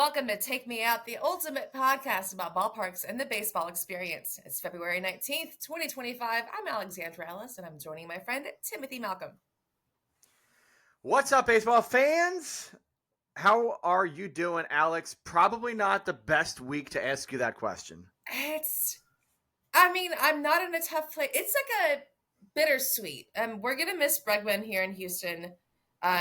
welcome to Take Me Out, the ultimate podcast about ballparks and the baseball experience. It's February 19th, 2025. I'm Alexandra Ellis, and I'm joining my friend Timothy Malcolm. What's up, baseball fans? How are you doing, Alex? Probably not the best week to ask you that question. I'm not in a tough place. It's like a bittersweet. We're going to miss Bregman here in Houston.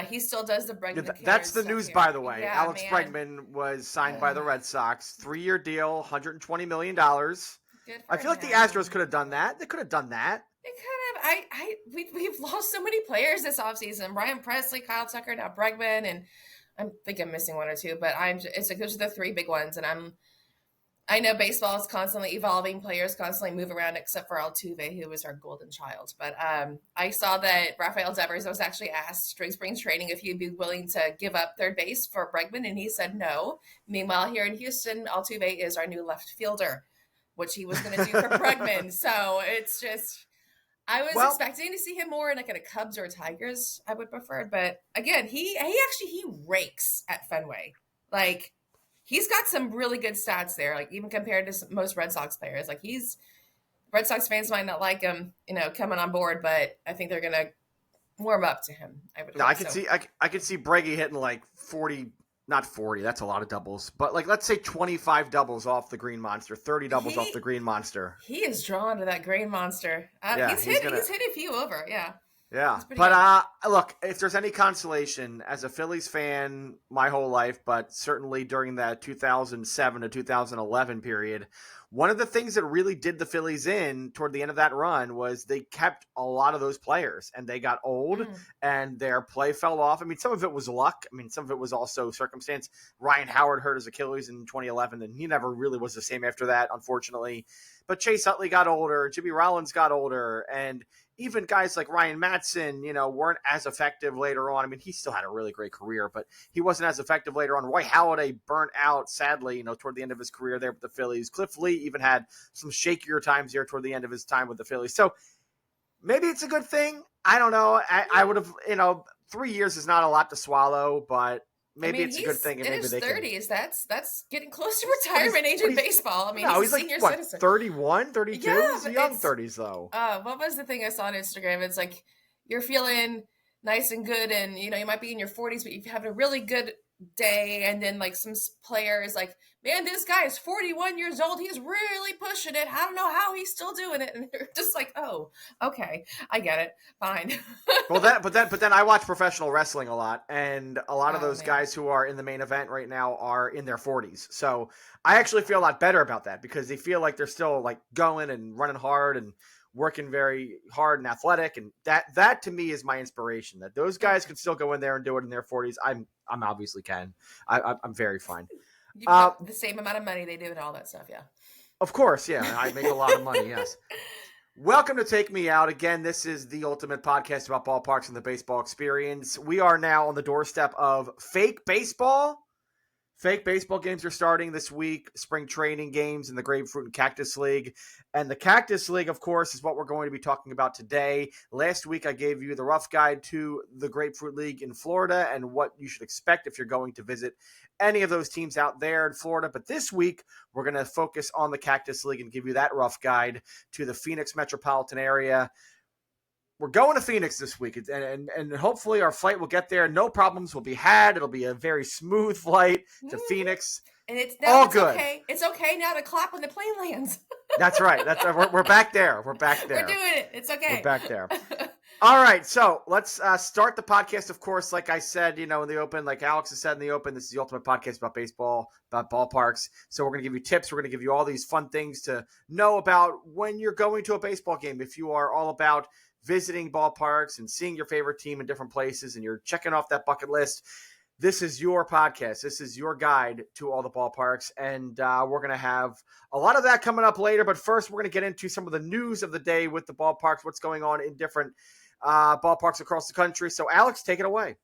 He still does the Bregman. That's the news, here. by the way. Yeah, Alex man. Bregman was signed by the Red Sox. 3-year deal, $120 million. I feel like the Astros could have done that. They could have done that. They could have. We've lost so many players this offseason. Brian Presley, Kyle Tucker, now Bregman, and I think I'm missing one or two, but those are the three big ones, and I know baseball is constantly evolving. Players constantly move around, except for Altuve, who was our golden child. But I saw that Rafael Devers was actually asked during spring training if he'd be willing to give up third base for Bregman, and he said no. Meanwhile, here in Houston, Altuve is our new left fielder, which he was going to do for Bregman. So it's just, I was expecting to see him more in like a Cubs or a Tigers. I would prefer, but again, he rakes at Fenway. Like, he's got some really good stats there, like even compared to most Red Sox players. Like Red Sox fans might not like him, coming on board, but I think they're gonna warm up to him. I could see Breggy hitting like 40, not 40. That's a lot of doubles, but like let's say 25 doubles off the Green Monster, 30 doubles off the Green Monster. He is drawn to that Green Monster. He's hit a few over. Yeah. Yeah, but look, if there's any consolation, as a Phillies fan my whole life, but certainly during that 2007 to 2011 period, one of the things that really did the Phillies in toward the end of that run was they kept a lot of those players, and they got old, and their play fell off. I mean, some of it was luck. I mean, some of it was also circumstance. Ryan Howard hurt his Achilles in 2011, and he never really was the same after that, unfortunately. But Chase Utley got older, Jimmy Rollins got older, and even guys like Ryan Madsen, weren't as effective later on. I mean, he still had a really great career, but he wasn't as effective later on. Roy Halladay burnt out, sadly, toward the end of his career there with the Phillies. Cliff Lee even had some shakier times there toward the end of his time with the Phillies. So maybe it's a good thing. I don't know. I would have, 3 years is not a lot to swallow, but maybe it's a good thing. And in maybe his they 30s, that's getting close to retirement age in baseball. I mean, he's a senior citizen. 31, 32? Yeah, he's young 30s, though. What was the thing I saw on Instagram? It's like you're feeling nice and good, and you might be in your 40s, but you're having a really good day, and then like some players like, man, this guy is 41 years old, he's really pushing it, I don't know how he's still doing it, and they're just like, oh, okay, I get it, fine. But then I watch professional wrestling a lot, and a lot of those guys who are in the main event right now are in their 40s. So I actually feel a lot better about that, because they feel like they're still like going and running hard and working very hard and athletic, and that to me is my inspiration, that those guys can still go in there and do it in their 40s. I'm obviously can. I'm very fine. You got the same amount of money they do and all that stuff, yeah. Of course, yeah. I make a lot of money, yes. Welcome to Take Me Out. Again, this is the ultimate podcast about ballparks and the baseball experience. We are now on the doorstep of fake baseball. Fake baseball games are starting this week, spring training games in the Grapefruit and Cactus League. And the Cactus League, of course, is what we're going to be talking about today. Last week, I gave you the rough guide to the Grapefruit League in Florida and what you should expect if you're going to visit any of those teams out there in Florida. But this week, we're going to focus on the Cactus League and give you that rough guide to the Phoenix metropolitan area. We're going to Phoenix this week, and hopefully our flight will get there. No problems will be had. It'll be a very smooth flight to Phoenix. And it's good. Okay. It's okay now to clap when the plane lands. That's right. We're back there. We're back there. We're doing it. It's okay. We're back there. All right. So let's start the podcast. Of course, like I said, in the open, like Alex has said in the open, this is the ultimate podcast about baseball, about ballparks. So we're going to give you tips. We're going to give you all these fun things to know about when you're going to a baseball game. If you are all about visiting ballparks and seeing your favorite team in different places, and you're checking off that bucket list, this is your podcast. This is your guide to all the ballparks, and we're going to have a lot of that coming up later. But first, we're going to get into some of the news of the day with the ballparks, what's going on in different ballparks across the country. So, Alex, take it away.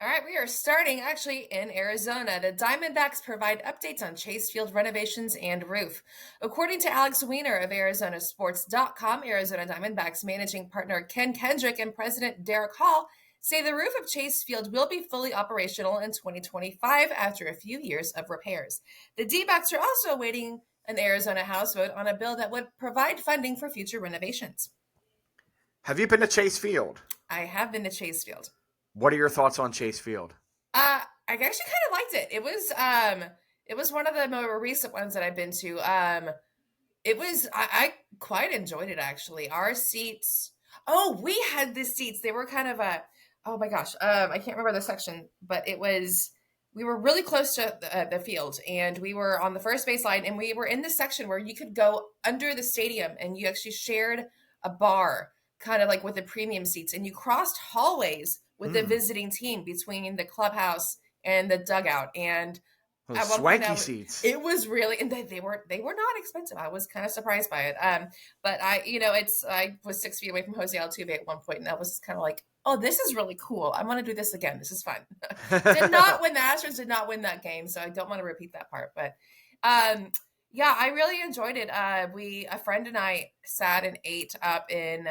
All right, we are starting actually in Arizona. The Diamondbacks provide updates on Chase Field renovations and roof. According to Alex Weiner of ArizonaSports.com, Arizona Diamondbacks managing partner Ken Kendrick and president Derek Hall say the roof of Chase Field will be fully operational in 2025 after a few years of repairs. The D-backs are also awaiting an Arizona House vote on a bill that would provide funding for future renovations. Have you been to Chase Field? I have been to Chase Field. What are your thoughts on Chase Field? I actually kind of liked it. It was one of the more recent ones that I've been to. I quite enjoyed it actually. Our seats. Oh, we had the seats. They were kind of oh my gosh. I can't remember the section, but we were really close to the field, and we were on the first base line, and we were in the section where you could go under the stadium, and you actually shared a bar, kind of like with the premium seats, and you crossed hallways with the visiting team between the clubhouse and the dugout. And those swanky seats. It was really, and they were not expensive. I was kind of surprised by it. But I was 6 feet away from Jose Altuve at one point, and I was kind of like, oh, this is really cool. I want to do this again. This is fun. Did not win the Astros, did not win that game, so I don't want to repeat that part. But yeah, I really enjoyed it. A friend and I sat and ate up in.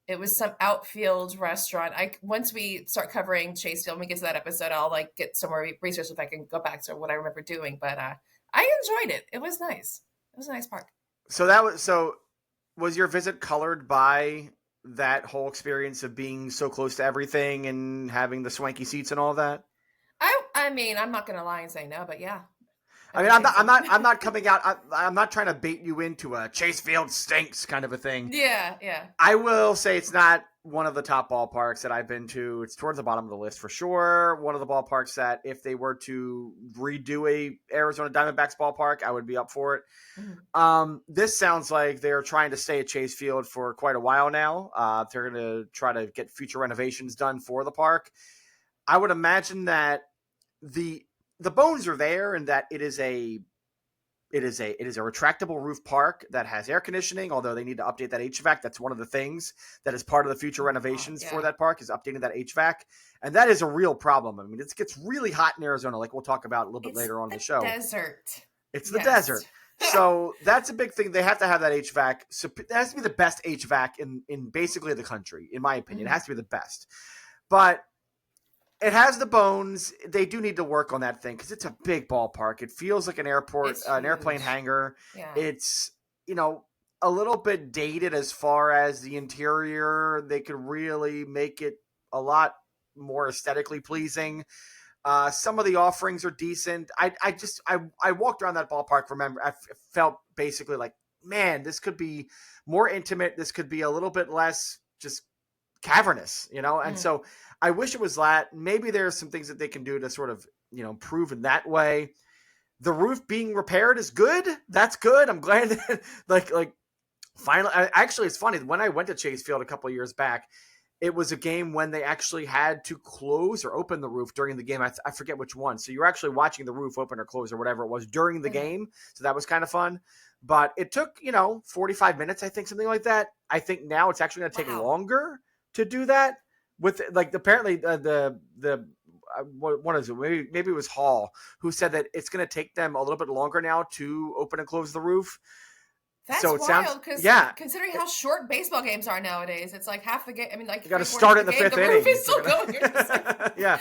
It was some outfield restaurant. Once we start covering Chase Field, when we get to that episode, I'll get some more research if I can go back to what I remember doing. But I enjoyed it. It was nice. It was a nice park. So was your visit colored by that whole experience of being so close to everything and having the swanky seats and all that? I mean, I'm not gonna lie and say no, but yeah. I mean, I'm not coming out. I'm not trying to bait you into a Chase Field stinks kind of a thing. Yeah. I will say it's not one of the top ballparks that I've been to. It's towards the bottom of the list for sure. One of the ballparks that if they were to redo a Arizona Diamondbacks ballpark, I would be up for it. Mm-hmm. This sounds like they're trying to stay at Chase Field for quite a while now. They're going to try to get future renovations done for the park. I would imagine that the bones are there, and that it is a retractable roof park that has air conditioning, although they need to update that HVAC. That's one of the things that is part of the future renovations for that park, is updating that HVAC. And that is a real problem. I mean, it gets really hot in Arizona, like we'll talk about a little bit later on the show. It's the desert. So that's a big thing. They have to have that HVAC. So it has to be the best HVAC in basically the country, in my opinion. Mm-hmm. It has to be the best. But it has the bones. They do need to work on that thing because it's a big ballpark. It feels like an airplane hangar. Yeah. It's, a little bit dated as far as the interior. They could really make it a lot more aesthetically pleasing. Some of the offerings are decent. I walked around that ballpark. Remember, I felt basically like, man, this could be more intimate. This could be a little bit less just cavernous, and so I wish it was that. Maybe there's some things that they can do to sort of, improve in that way. The roof being repaired is good. That's good. I'm glad that like finally, actually, it's funny. When I went to Chase Field a couple of years back, it was a game when they actually had to close or open the roof during the game. I forget which one. So you're actually watching the roof open or close or whatever it was during the game. So that was kind of fun. But it took, 45 minutes, I think, something like that. I think now it's actually going to take longer to do that. With apparently what is it? Maybe it was Hall who said that it's going to take them a little bit longer now to open and close the roof. That's wild, because considering how short baseball games are nowadays, it's like half the game. I mean, like you got to start in the fifth inning. The roof is still going. Yeah,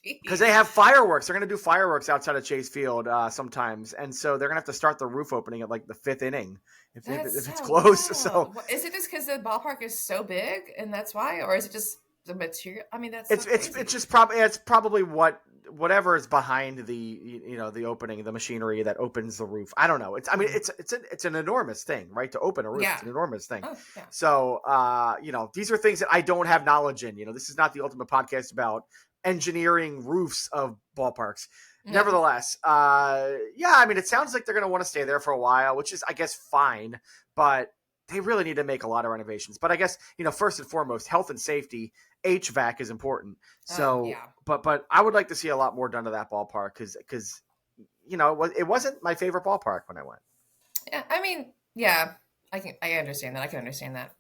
because they have fireworks. They're going to do fireworks outside of Chase Field sometimes, and so they're going to have to start the roof opening at like the fifth inning if it's close. Wild. So is it just because the ballpark is so big and that's why, or is it just the material? I mean, it's just probably whatever is behind the the opening, the machinery that opens the roof. I don't know. It's an enormous thing, right? To open a roof, it's an enormous thing. Oh, yeah. So these are things that I don't have knowledge in. This is not the ultimate podcast about engineering roofs of ballparks. Mm-hmm. Nevertheless, it sounds like they're going to want to stay there for a while, which is, I guess, fine. But they really need to make a lot of renovations. But I guess, first and foremost, health and safety, HVAC is important. So, but I would like to see a lot more done to that ballpark because it wasn't my favorite ballpark when I went. Yeah, I mean, I understand that. I can understand that.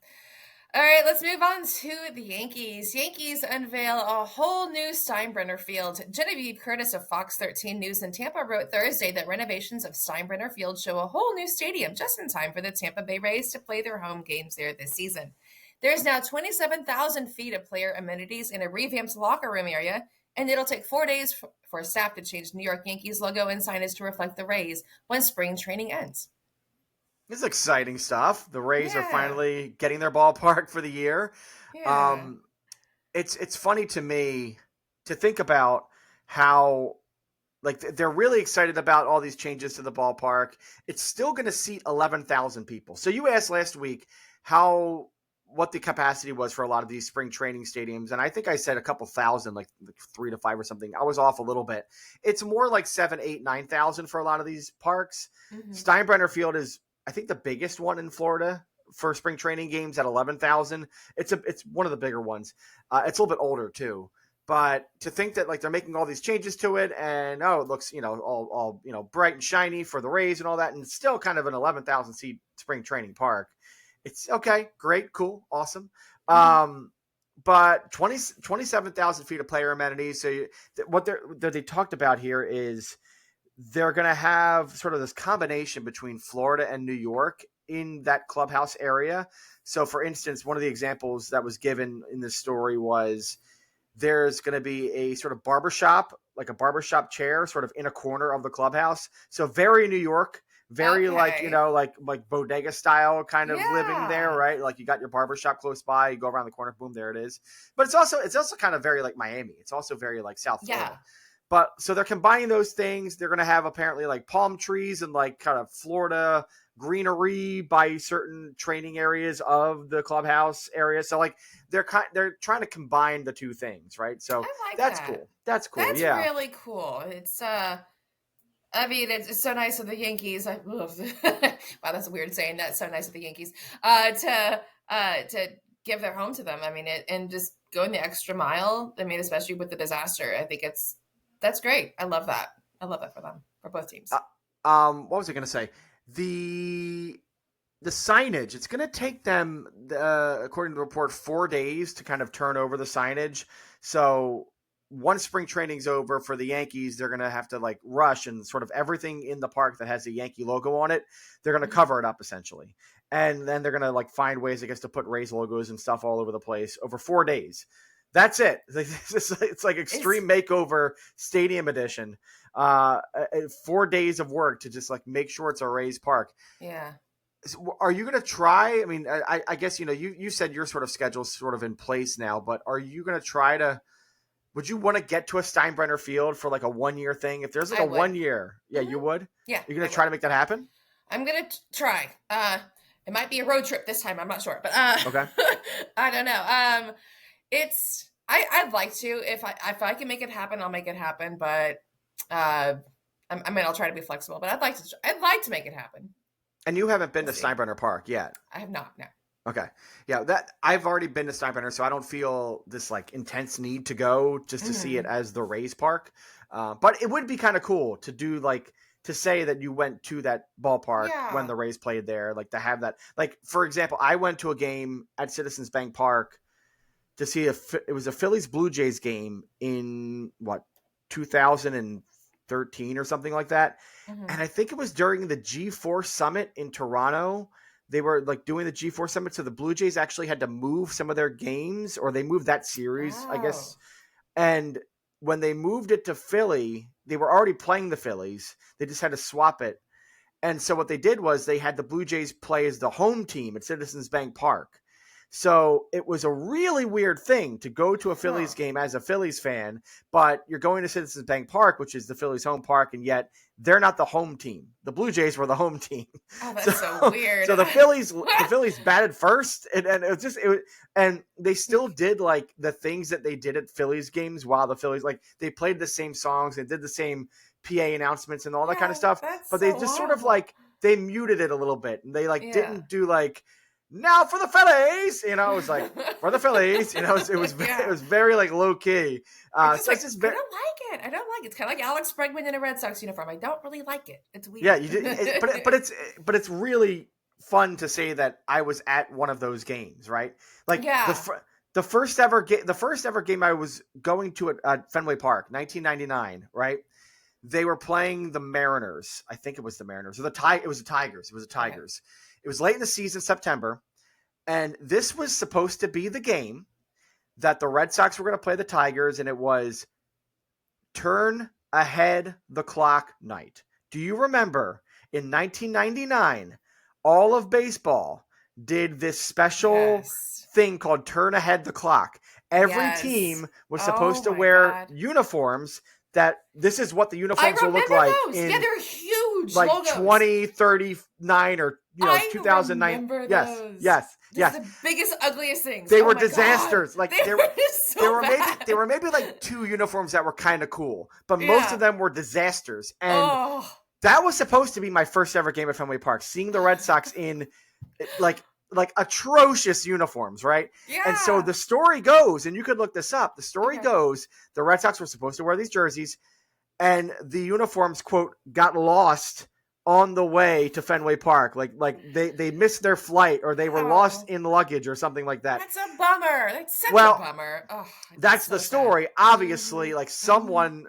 All right, let's move on to the Yankees. Yankees unveil a whole new Steinbrenner Field. Genevieve Curtis of Fox 13 News in Tampa wrote Thursday that renovations of Steinbrenner Field show a whole new stadium just in time for the Tampa Bay Rays to play their home games there this season. There's now 27,000 feet of player amenities in a revamped locker room area, and it'll take 4 days for staff to change New York Yankees logo and signage to reflect the Rays when spring training ends. This is exciting stuff. The Rays are Yeah. finally getting their ballpark for the year. Yeah. It's funny to me to think about how like they're really excited about all these changes to the ballpark. It's still going to seat 11,000 people. So you asked last week what the capacity was for a lot of these spring training stadiums, and I think I said a couple thousand, like 3 to 5 or something. I was off a little bit. It's more like 7, 8, 9,000 for a lot of these parks. Mm-hmm. Steinbrenner Field is, I think, the biggest one in Florida for spring training games at 11,000. It's one of the bigger ones. It's a little bit older too. But to think that like they're making all these changes to it and it looks, all bright and shiny for the Rays and all that, and it's still kind of an 11,000 seat spring training park. It's okay, great, cool, awesome. But 27,000 feet of player amenities. So what they talked about here is they're going to have sort of this combination between Florida and New York in that clubhouse area. So for instance, one of the examples that was given in this story was there's going to be a sort of barbershop, like a barbershop chair sort of in a corner of the clubhouse. So very New York, very Okay. like bodega style kind of living there, Yeah. right? Like you got your barbershop close by, you go around the corner, boom, there it is. But it's also kind of very like Miami. It's also very like South Florida. Yeah. But so they're combining those things. They're going to have apparently like palm trees and like kind of Florida greenery by certain training areas of the clubhouse area. So like they're trying to combine the two things, right? So I like that's that. cool. That's cool. That's Yeah. really cool. It's I mean, it's so nice of the Yankees. Wow, that's weird saying that. So nice of the Yankees to give their home to them. I mean, and just going the extra mile. I mean, especially with the disaster, I think that's great. I love that. I love that for them, for both teams. What was I going to say? The signage, it's going to take them, according to the report, 4 days to kind of turn over the signage. So once spring training's over for the Yankees, they're going to have to like rush and sort of everything in the park that has a Yankee logo on it, they're going to cover it up essentially. And then they're going to like find ways, I guess, to put Rays logos and stuff all over the place over 4 days. That's it. It's like Extreme Makeover Stadium Edition. 4 days of work to just like make sure it's a Rays park. Yeah. Are you going to try? I mean, I guess, you said your sort of schedule's sort of in place now, but are you going to try to, would you want to get to a Steinbrenner Field for like a 1 year thing? If there's like 1 year, yeah, you would? Yeah. You're going to try to make that happen? I'm going to try. It might be a road trip this time. I'm not sure, but okay. I don't know. I'd like to, if I can make it happen, I'll make it happen. But I mean, I'll try to be flexible, but I'd like to make it happen. And you haven't been to Steinbrenner Park yet? I have not, no. Okay. Yeah, that I've already been to Steinbrenner, so I don't feel this like intense need to go just to see it as the Rays park. But it would be kind of cool to do like to say that you went to that ballpark when the Rays played there, like to have that. Like for example, I went to a game at Citizens Bank Park to see it was a Phillies Blue Jays game in 2013 or something like that. And I think it was during the G4 Summit in Toronto. They were like doing the G4 Summit, so the Blue Jays actually had to move some of their games, or they moved that series, I guess. And when they moved it to Philly, they were already playing the Phillies. They just had to swap it. And so what they did was they had the Blue Jays play as the home team at Citizens Bank Park. So it was a really weird thing to go to a Phillies game as a Phillies fan, but you're going to Citizens Bank Park, which is the Phillies home park, and yet they're not the home team. The Blue Jays were the home team. Oh, that's so weird. So the Phillies batted first, and and they still did like the things that they did at Phillies games while the Phillies, like they played the same songs, they did the same PA announcements and all that kind of stuff, but they just sort of like they muted it a little bit, and they like didn't do like, now for the Phillies, it was like for the Phillies, it was very like low key. I don't like it. I don't like it. It's kind of like Alex Bregman in a Red Sox uniform. I don't really like it. It's weird. Yeah, you did, but it's really fun to say that I was at one of those games, right? Like the first ever game I was going to at Fenway Park, 1999, right? They were playing the Mariners. I think it was the Mariners or it was the Tigers. It was the Tigers. Okay. It was late in the season, September, And this was supposed to be the game that the Red Sox were going to play the Tigers, and it was turn ahead the clock night. Do you remember in 1999, all of baseball did this special thing called turn ahead the clock? Every team was supposed to wear uniforms that this is what the uniforms will look like. Yeah, they're huge. Like logos. 2039 or 2009. Yes. The biggest, ugliest things. They were disasters. God. Like they were maybe like 2 uniforms that were kind of cool, but most of them were disasters. And that was supposed to be my first ever game at Fenway Park, seeing the Red Sox in like atrocious uniforms, right? Yeah. And so the story goes, and you could look this up. The story goes, the Red Sox were supposed to wear these jerseys, and the uniforms, quote, got lost on the way to Fenway Park. Like they missed their flight, or they were lost in luggage or something like that. That's a bummer. That's such a bummer. Oh, that's the story. Sad. Obviously, like someone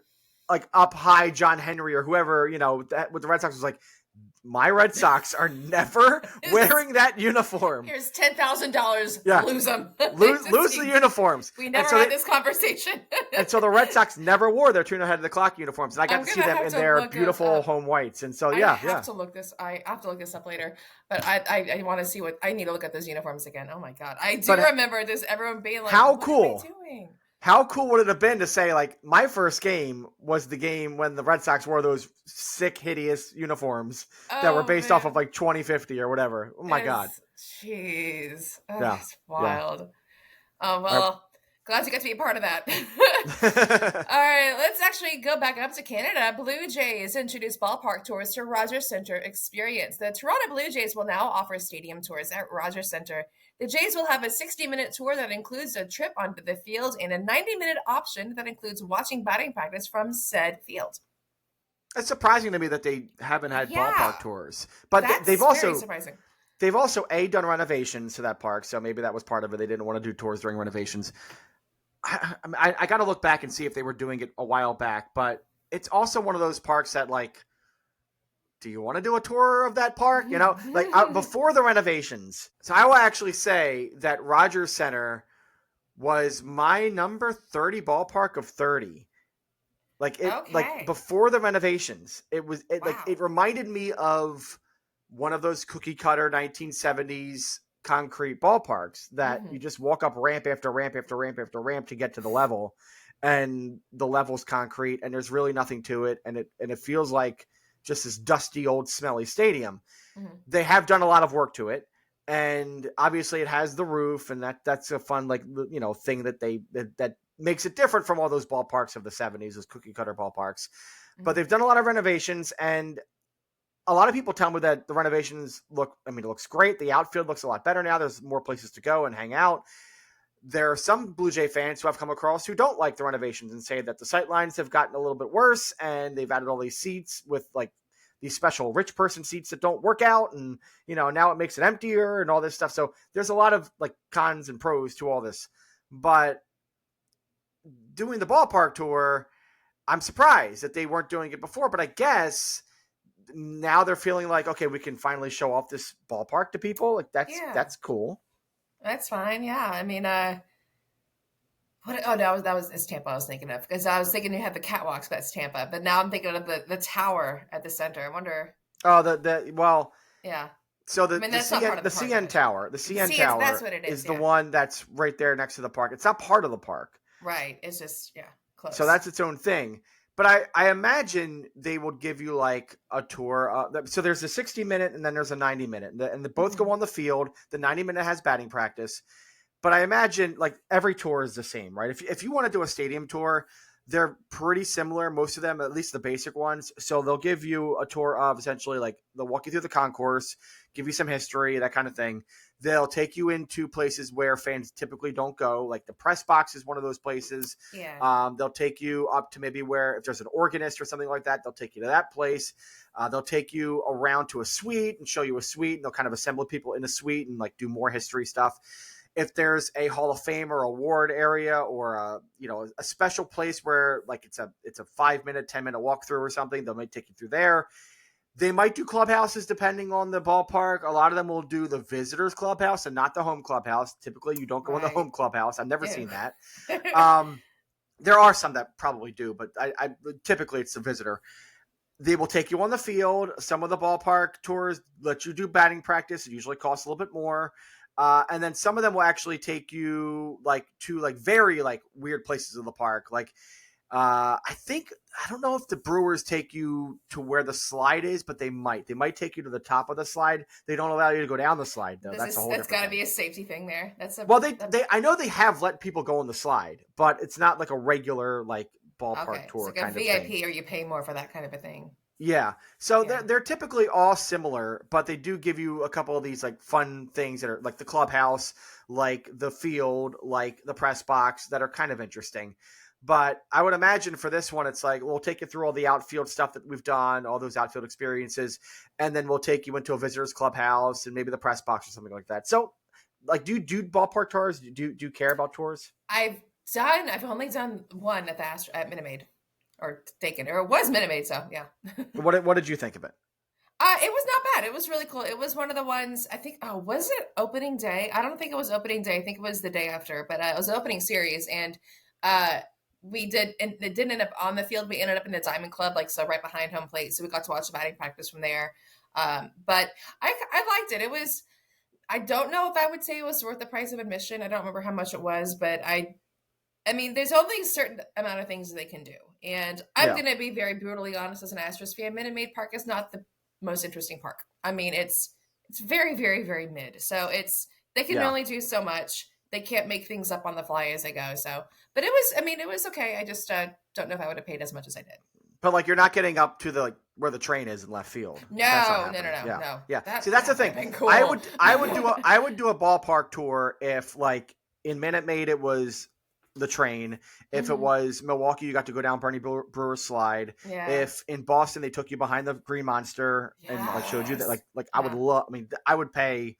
like up high, John Henry or whoever, with the Red Sox was like, my Red Sox are never wearing that uniform. Here's $10,000. Yeah. Lose them. Lose the uniforms. We never had this conversation. And so the Red Sox never wore their turn ahead of the clock uniforms. And I got to see them in their beautiful home whites. And so, I have to look this up later. But I want to see I need to look at those uniforms again. Oh my God. I do remember this, everyone being like, how what cool. are they doing? How cool would it have been to say, like, my first game was the game when the Red Sox wore those sick, hideous uniforms that were based off of, like, 2050 or whatever. Oh, my God. Jeez. That's wild. Yeah. Oh, well, glad you got to be a part of that. All right, let's actually go back up to Canada. Blue Jays introduced ballpark tours to Rogers Centre Experience. The Toronto Blue Jays will now offer stadium tours at Rogers Centre. The Jays will have a 60-minute tour that includes a trip onto the field and a 90-minute option that includes watching batting practice from said field. It's surprising to me that they haven't had ballpark tours, but they've surprising. They've also done renovations to that park, so maybe that was part of it. They didn't want to do tours during renovations. I got to look back and see if they were doing it a while back, but it's also one of those parks that, like, do you want to do a tour of that park? Before the renovations. So I will actually say that Rogers Centre was my number 30 ballpark of 30. Like before the renovations, it reminded me of one of those cookie cutter 1970s concrete ballparks that you just walk up ramp after ramp after ramp after ramp to get to the level, and the level's concrete and there's really nothing to it. And it feels like just this dusty old smelly stadium. They have done a lot of work to it, and obviously it has the roof, and that's a fun thing that makes it different from all those ballparks of the 70s, those cookie cutter ballparks. But they've done a lot of renovations, and a lot of people tell me that the renovations it looks great. The outfield looks a lot better now. There's more places to go and hang out. There are some Blue Jay fans who I've come across who don't like the renovations and say that the sight lines have gotten a little bit worse, and they've added all these seats with like these special rich person seats that don't work out. And, now it makes it emptier and all this stuff. So there's a lot of like cons and pros to all this, but doing the ballpark tour, I'm surprised that they weren't doing it before, but I guess now they're feeling like, okay, we can finally show off this ballpark to people. Like that's cool. That's fine. Yeah. I mean, that was Tampa I was thinking of, because I was thinking you had the catwalks, but it's Tampa. But now I'm thinking of the tower at the center. I wonder. Oh, yeah. So the CN Tower, the CN Tower that's what it is the one that's right there next to the park. It's not part of the park. Right. It's just, close. So that's its own thing. But I imagine they would give you like a tour. So there's a 60-minute and then there's a 90-minute. And they both go on the field. The 90-minute has batting practice. But I imagine like every tour is the same, right? If you want to do a stadium tour, they're pretty similar, most of them, at least the basic ones. So they'll give you a tour of essentially like they'll walk you through the concourse, give you some history, that kind of thing. They'll take you into places where fans typically don't go, like the press box is one of those places. Yeah. They'll take you up to maybe where if there's an organist or something like that, they'll take you to that place. They'll take you around to a suite and show you a suite, and they'll kind of assemble people in a suite and like do more history stuff. If there's a Hall of Fame or award area or a special place where like it's a 5-minute, 10-minute walkthrough or something, they might take you through there. They might do clubhouses depending on the ballpark. A lot of them will do the visitors clubhouse and not the home clubhouse. Typically, you don't go in the home clubhouse. I've never seen that. There are some that probably do, but I typically it's the visitor. They will take you on the field. Some of the ballpark tours let you do batting practice. It usually costs a little bit more. And then some of them will actually take you to very weird places of the park. I don't know if the Brewers take you to where the slide is, but they might. They might take you to the top of the slide. They don't allow you to go down the slide though. That's got to be a safety thing there. I know they have let people go on the slide, but it's not like a regular ballpark tour it's like kind a of VIP, thing. or you pay more for that kind of a thing. Yeah. So they're typically all similar, but they do give you a couple of these fun things that are like the clubhouse, like the field, like the press box that are kind of interesting. But I would imagine for this one, it's we'll take you through all the outfield stuff that we've done, all those outfield experiences, and then we'll take you into a visitor's clubhouse and maybe the press box or something like that. So do you do ballpark tours? Do you care about tours? I've only done one at Minute Maid. Or taken, or it was Minute Maid, so yeah. What did you think of it? It was not bad. It was really cool. It was one of the ones, I think, was it opening day? I don't think it was opening day. I think it was the day after, but it was an opening series, and we did, and it didn't end up on the field. We ended up in the Diamond Club, so right behind home plate, so we got to watch the batting practice from there. But I liked it. It was, I don't know if I would say it was worth the price of admission. I don't remember how much it was, but I mean, there's only a certain amount of things that they can do. And I'm going to be very brutally honest as an Astros fan. Minute Maid Park is not the most interesting park. I mean, it's very, very, very mid. So they can only do so much. They can't make things up on the fly as they go. So, but it was okay. I just don't know if I would have paid as much as I did. But you're not getting up to where the train is in left field. No. Yeah. See, that's the thing. Cool. I would do a ballpark tour if in Minute Maid it was the train. If it was Milwaukee, you got to go down Bernie Brewer's slide. Yeah. If in Boston they took you behind the Green Monster and showed you that I would love. I mean, I would pay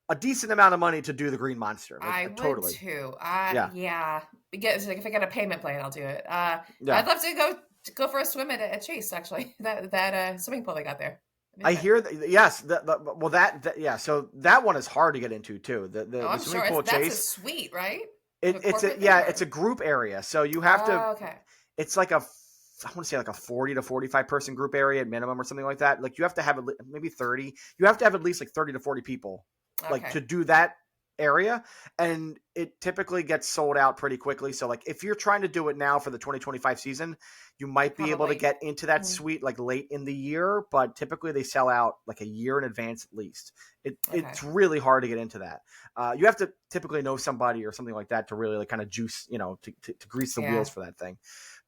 a decent amount of money to do the Green Monster. I totally. Would too. Yeah. Because if I got a payment plan, I'll do it. I'd love to go for a swim at Chase. Actually, that swimming pool they got there. I hear that. Yes. So that one is hard to get into too. The swimming pool at Chase. That's a suite, right? It's a group area. So you have to. Okay. It's I want to say a 40 to 45 person group area at minimum or something like that. You have to have maybe 30. You have to have at least 30 to 40 people to do that area. And it typically gets sold out pretty quickly. So if you're trying to do it now for the 2025 season, you might be able to get into that suite late in the year, but typically they sell out a year in advance at least. It's really hard to get into that. You have to typically know somebody or something like that to really kind of juice, to grease the wheels for that thing.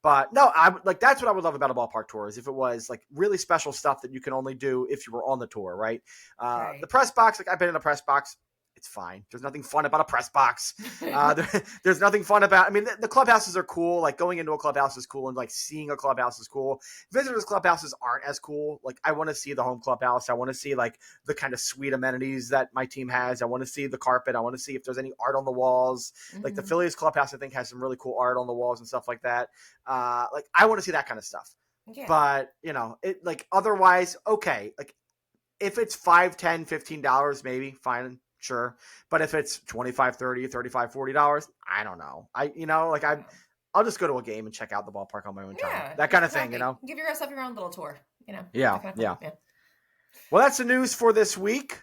But no, that's what I would love about a ballpark tour is if it was really special stuff that you can only do if you were on the tour, right? The press box, I've been in a press box. It's fine. There's nothing fun about a press box. There's nothing fun about, the clubhouses are cool. Going into a clubhouse is cool and seeing a clubhouse is cool. Visitors clubhouses aren't as cool. I want to see the home clubhouse. I want to see the kind of sweet amenities that my team has. I want to see the carpet. I want to see if there's any art on the walls. The Phillies clubhouse, I think, has some really cool art on the walls and stuff like that. I want to see that kind of stuff. Yeah. But, otherwise, okay. If it's $5, $10, $15, maybe fine. Sure. But if it's $25, $30, $35, $40, I don't know. I'll just go to a game and check out the ballpark on my own time. That kind of thing, Give yourself your own little tour, Yeah. Well, that's the news for this week.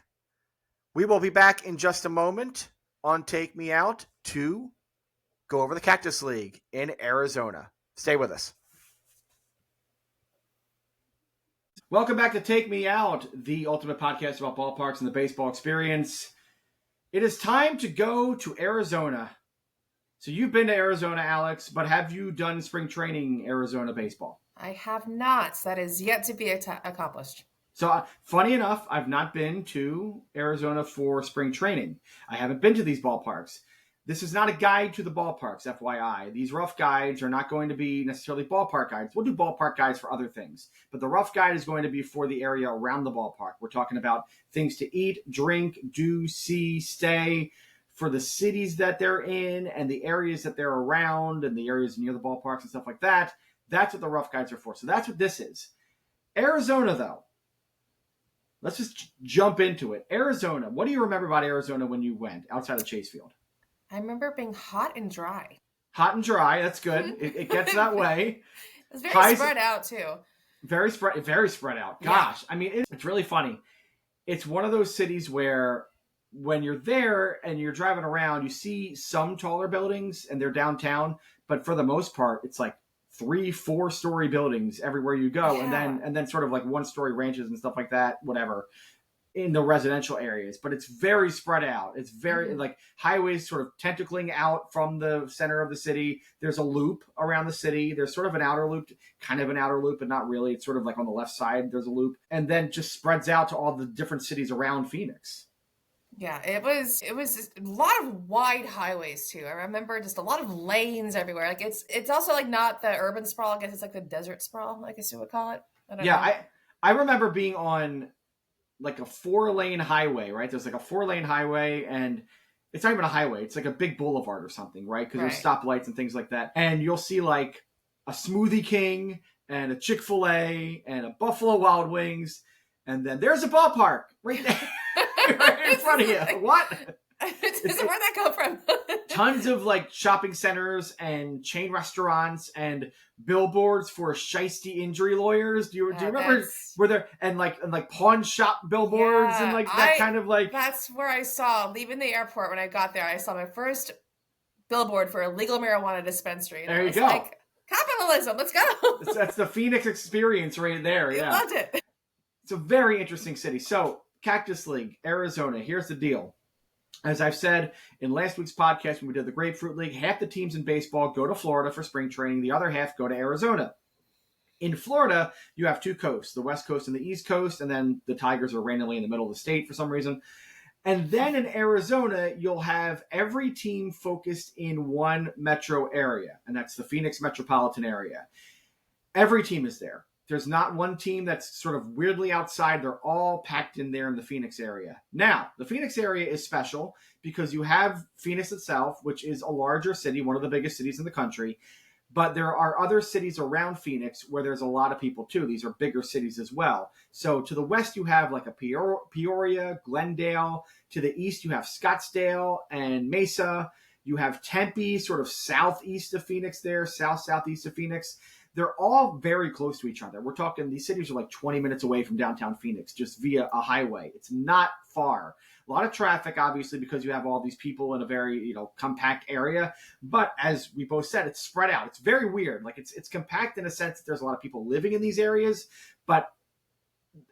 We will be back in just a moment on Take Me Out to go over the Cactus League in Arizona. Stay with us. Welcome back to Take Me Out, the ultimate podcast about ballparks and the baseball experience. It is time to go to Arizona. So you've been to Arizona, Alex, but have you done spring training Arizona baseball? I have not. That is yet to be accomplished. So funny enough, I've not been to Arizona for spring training. I haven't been to these ballparks. This is not a guide to the ballparks, FYI. These rough guides are not going to be necessarily ballpark guides. We'll do ballpark guides for other things. But the rough guide is going to be for the area around the ballpark. We're talking about things to eat, drink, do, see, stay, for the cities that they're in and the areas that they're around and the areas near the ballparks and stuff like that. That's what the rough guides are for. So that's what this is. Arizona, though. let's just jump into it. Arizona. What do you remember about Arizona when you went outside of Chase Field? I remember being hot and dry. Hot and dry. That's good. It gets that way. It's very spread out too. Very spread out. Gosh, yeah. I mean, it's really funny. It's one of those cities where when you're there and you're driving around, you see some taller buildings and they're downtown, but for the most part, it's like 3-4 story buildings everywhere you go, yeah. and then sort of like 1-story ranches and stuff like that, whatever, in the residential areas. But it's very spread out. It's very like highways sort of tentacling out from the center of the city. There's a loop around the city. There's sort of an outer loop, kind of an outer loop, but not really. It's sort of like on the left side, there's a loop, and then just spreads out to all the different cities around Phoenix. Yeah, it was just a lot of wide highways too. I remember just a lot of lanes everywhere. Like it's also like not the urban sprawl. I guess it's like the desert sprawl, I guess you would call it. I don't know. I remember being on like a 4-lane highway, right? There's like a 4-lane highway, and it's not even a highway. It's like a big boulevard or something, right? Because there's stoplights and things like that. And you'll see like a Smoothie King and a Chick-fil-A and a Buffalo Wild Wings. And then there's a ballpark right there. Right in front of you. What? Where'd that come from? Tons of like shopping centers and chain restaurants and billboards for shiesty injury lawyers. Do you remember were there and like pawn shop billboards and like that kind of like? That's where I saw leaving the airport when I got there. I saw my first billboard for a legal marijuana dispensary. And there you go. Like, capitalism. Let's go. That's the Phoenix experience right there. Yeah, loved it. It's a very interesting city. So. Cactus League, Arizona. Here's the deal. As I've said in last week's podcast when we did the Grapefruit League, half the teams in baseball go to Florida for spring training. The other half go to Arizona. In Florida, you have 2 coasts, the West Coast and the East Coast, and then the Tigers are randomly in the middle of the state for some reason. And then in Arizona, you'll have every team focused in one metro area, and that's the Phoenix metropolitan area. Every team is there. There's not one team that's sort of weirdly outside. They're all packed in there in the Phoenix area. Now, the Phoenix area is special because you have Phoenix itself, which is a larger city, one of the biggest cities in the country. But there are other cities around Phoenix where there's a lot of people too. These are bigger cities as well. So to the west, you have like a Peoria, Glendale. To the east, you have Scottsdale and Mesa. You have Tempe, sort of southeast of Phoenix there, southeast of Phoenix. They're all very close to each other. We're talking, these cities are like 20 minutes away from downtown Phoenix, just via a highway. It's not far. A lot of traffic, obviously, because you have all these people in a very, compact area. But as we both said, it's spread out. It's very weird. Like it's compact in a sense that there's a lot of people living in these areas. But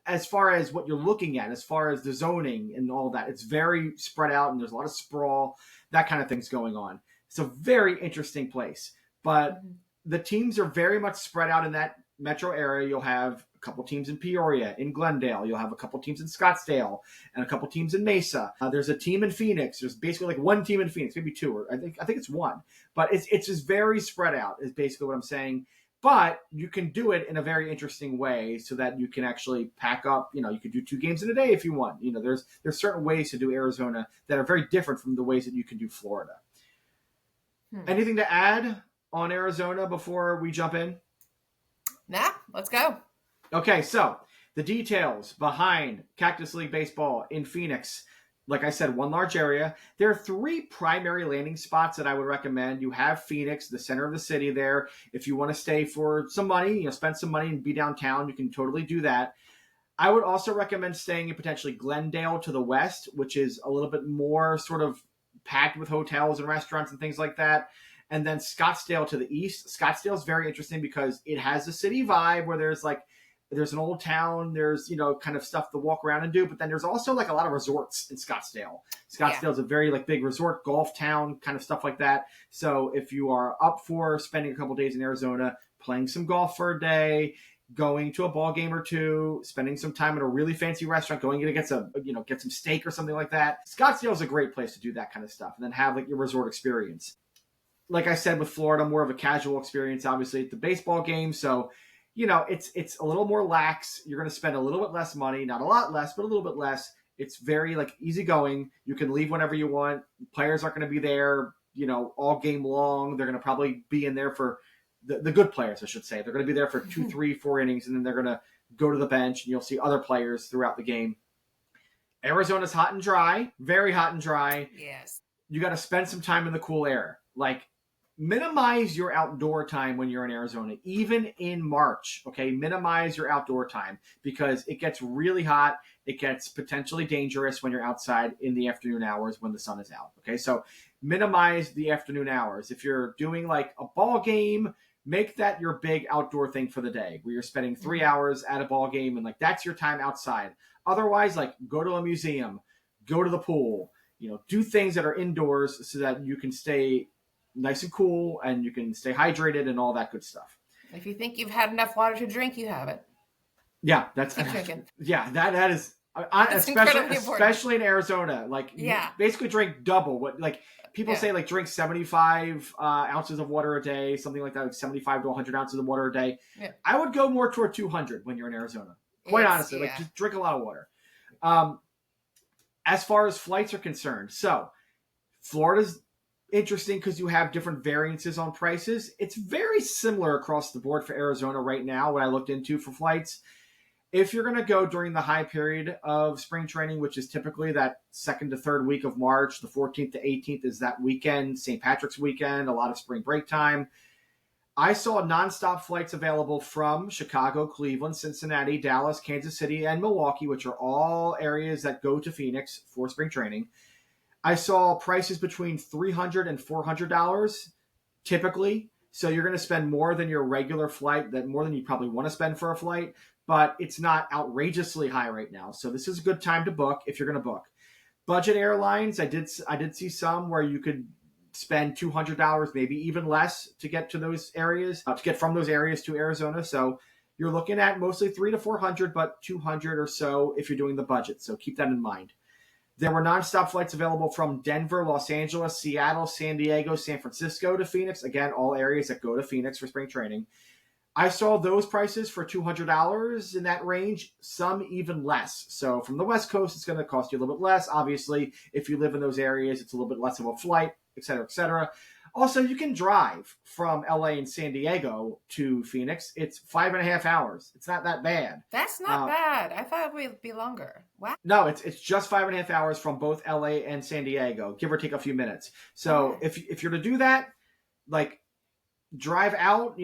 as far as what you're looking at, as far as the zoning and all that, it's very spread out and there's a lot of sprawl, that kind of thing's going on. It's a very interesting place. But the teams are very much spread out in that metro area. You'll have a couple teams in Peoria, in Glendale. You'll have a couple teams in Scottsdale and a couple teams in Mesa. There's a team in Phoenix. There's basically like one team in Phoenix, maybe 2, or I think it's 1. But it's just very spread out is basically what I'm saying. But you can do it in a very interesting way so that you can actually pack up. You could do 2 games in a day if you want. There's certain ways to do Arizona that are very different from the ways that you can do Florida. Anything to add on Arizona before we jump in? Nah, let's go. Okay, so the details behind Cactus League Baseball in Phoenix. Like I said, one large area. There are 3 primary landing spots that I would recommend. You have Phoenix, the center of the city there. If you want to stay for some money, spend some money and be downtown, you can totally do that. I would also recommend staying in potentially Glendale to the west, which is a little bit more sort of packed with hotels and restaurants and things like that. And then Scottsdale to the east. Scottsdale is very interesting because it has a city vibe where there's an old town, there's, kind of stuff to walk around and do. But then there's also like a lot of resorts in Scottsdale. Scottsdale is a very big resort, golf town, kind of stuff like that. So if you are up for spending a couple days in Arizona, playing some golf for a day, going to a ball game or 2, spending some time at a really fancy restaurant, going to get some, get some steak or something like that. Scottsdale is a great place to do that kind of stuff and then have like your resort experience. Like I said, with Florida, more of a casual experience, obviously, at the baseball game. So, it's a little more lax. You're going to spend a little bit less money, not a lot less, but a little bit less. It's very easygoing. You can leave whenever you want. Players aren't going to be there, all game long. They're going to probably be in there for the good players, I should say. They're going to be there for 2, 3, 4 innings, and then they're going to go to the bench, and you'll see other players throughout the game. Arizona's hot and dry, very hot and dry. Yes. You got to spend some time in the cool air. Like, minimize your outdoor time when you're in Arizona, even in March. Okay, minimize your outdoor time because it gets really hot. It gets potentially dangerous when you're outside in the afternoon hours when the sun is out. Okay, so minimize the afternoon hours. If you're doing like a ball game, make that your big outdoor thing for the day where you're spending 3 hours at a ball game and like that's your time outside. Otherwise, like go to a museum, go to the pool, do things that are indoors so that you can stay nice and cool and you can stay hydrated and all that good stuff. If you think you've had enough water to drink, you haven't. Yeah, that's keep drinking. Yeah, that is especially in Arizona. Like, you basically drink double what like people say. Like, drink 75 ounces of water a day, something like that, like 75 to 100 ounces of water a day. Yeah. I would go more toward 200 when you're in Arizona. Quite honestly, like just drink a lot of water. As far as flights are concerned, so Florida's interesting because you have different variances on prices. It's very similar across the board for Arizona right now, what I looked into for flights. If you're going to go during the high period of spring training, which is typically that second to third week of March, the 14th to 18th is that weekend, St. Patrick's weekend, a lot of spring break time. I saw nonstop flights available from Chicago, Cleveland, Cincinnati, Dallas, Kansas City, and Milwaukee, which are all areas that go to Phoenix for spring training. I saw prices between $300 and $400 typically. So you're going to spend more than your regular flight, more than you probably want to spend for a flight, but it's not outrageously high right now. So this is a good time to book if you're going to book. Budget airlines, I did see some where you could spend $200, maybe even less to get to those areas, to get from those areas to Arizona. So you're looking at mostly $300 to $400, but $200 or so if you're doing the budget. So keep that in mind. There were nonstop flights available from Denver, Los Angeles, Seattle, San Diego, San Francisco to Phoenix. Again, all areas that go to Phoenix for spring training. I saw those prices for $200 in that range, some even less. So from the West Coast, it's going to cost you a little bit less. Obviously, if you live in those areas, it's a little bit less of a flight, et cetera, et cetera. Also, you can drive from LA and San Diego to Phoenix. It's 5.5 hours. It's not that bad. That's not bad. I thought it would be longer. Wow. No, it's just 5.5 hours from both LA and San Diego, give or take a few minutes. So if you're to do that, like drive out,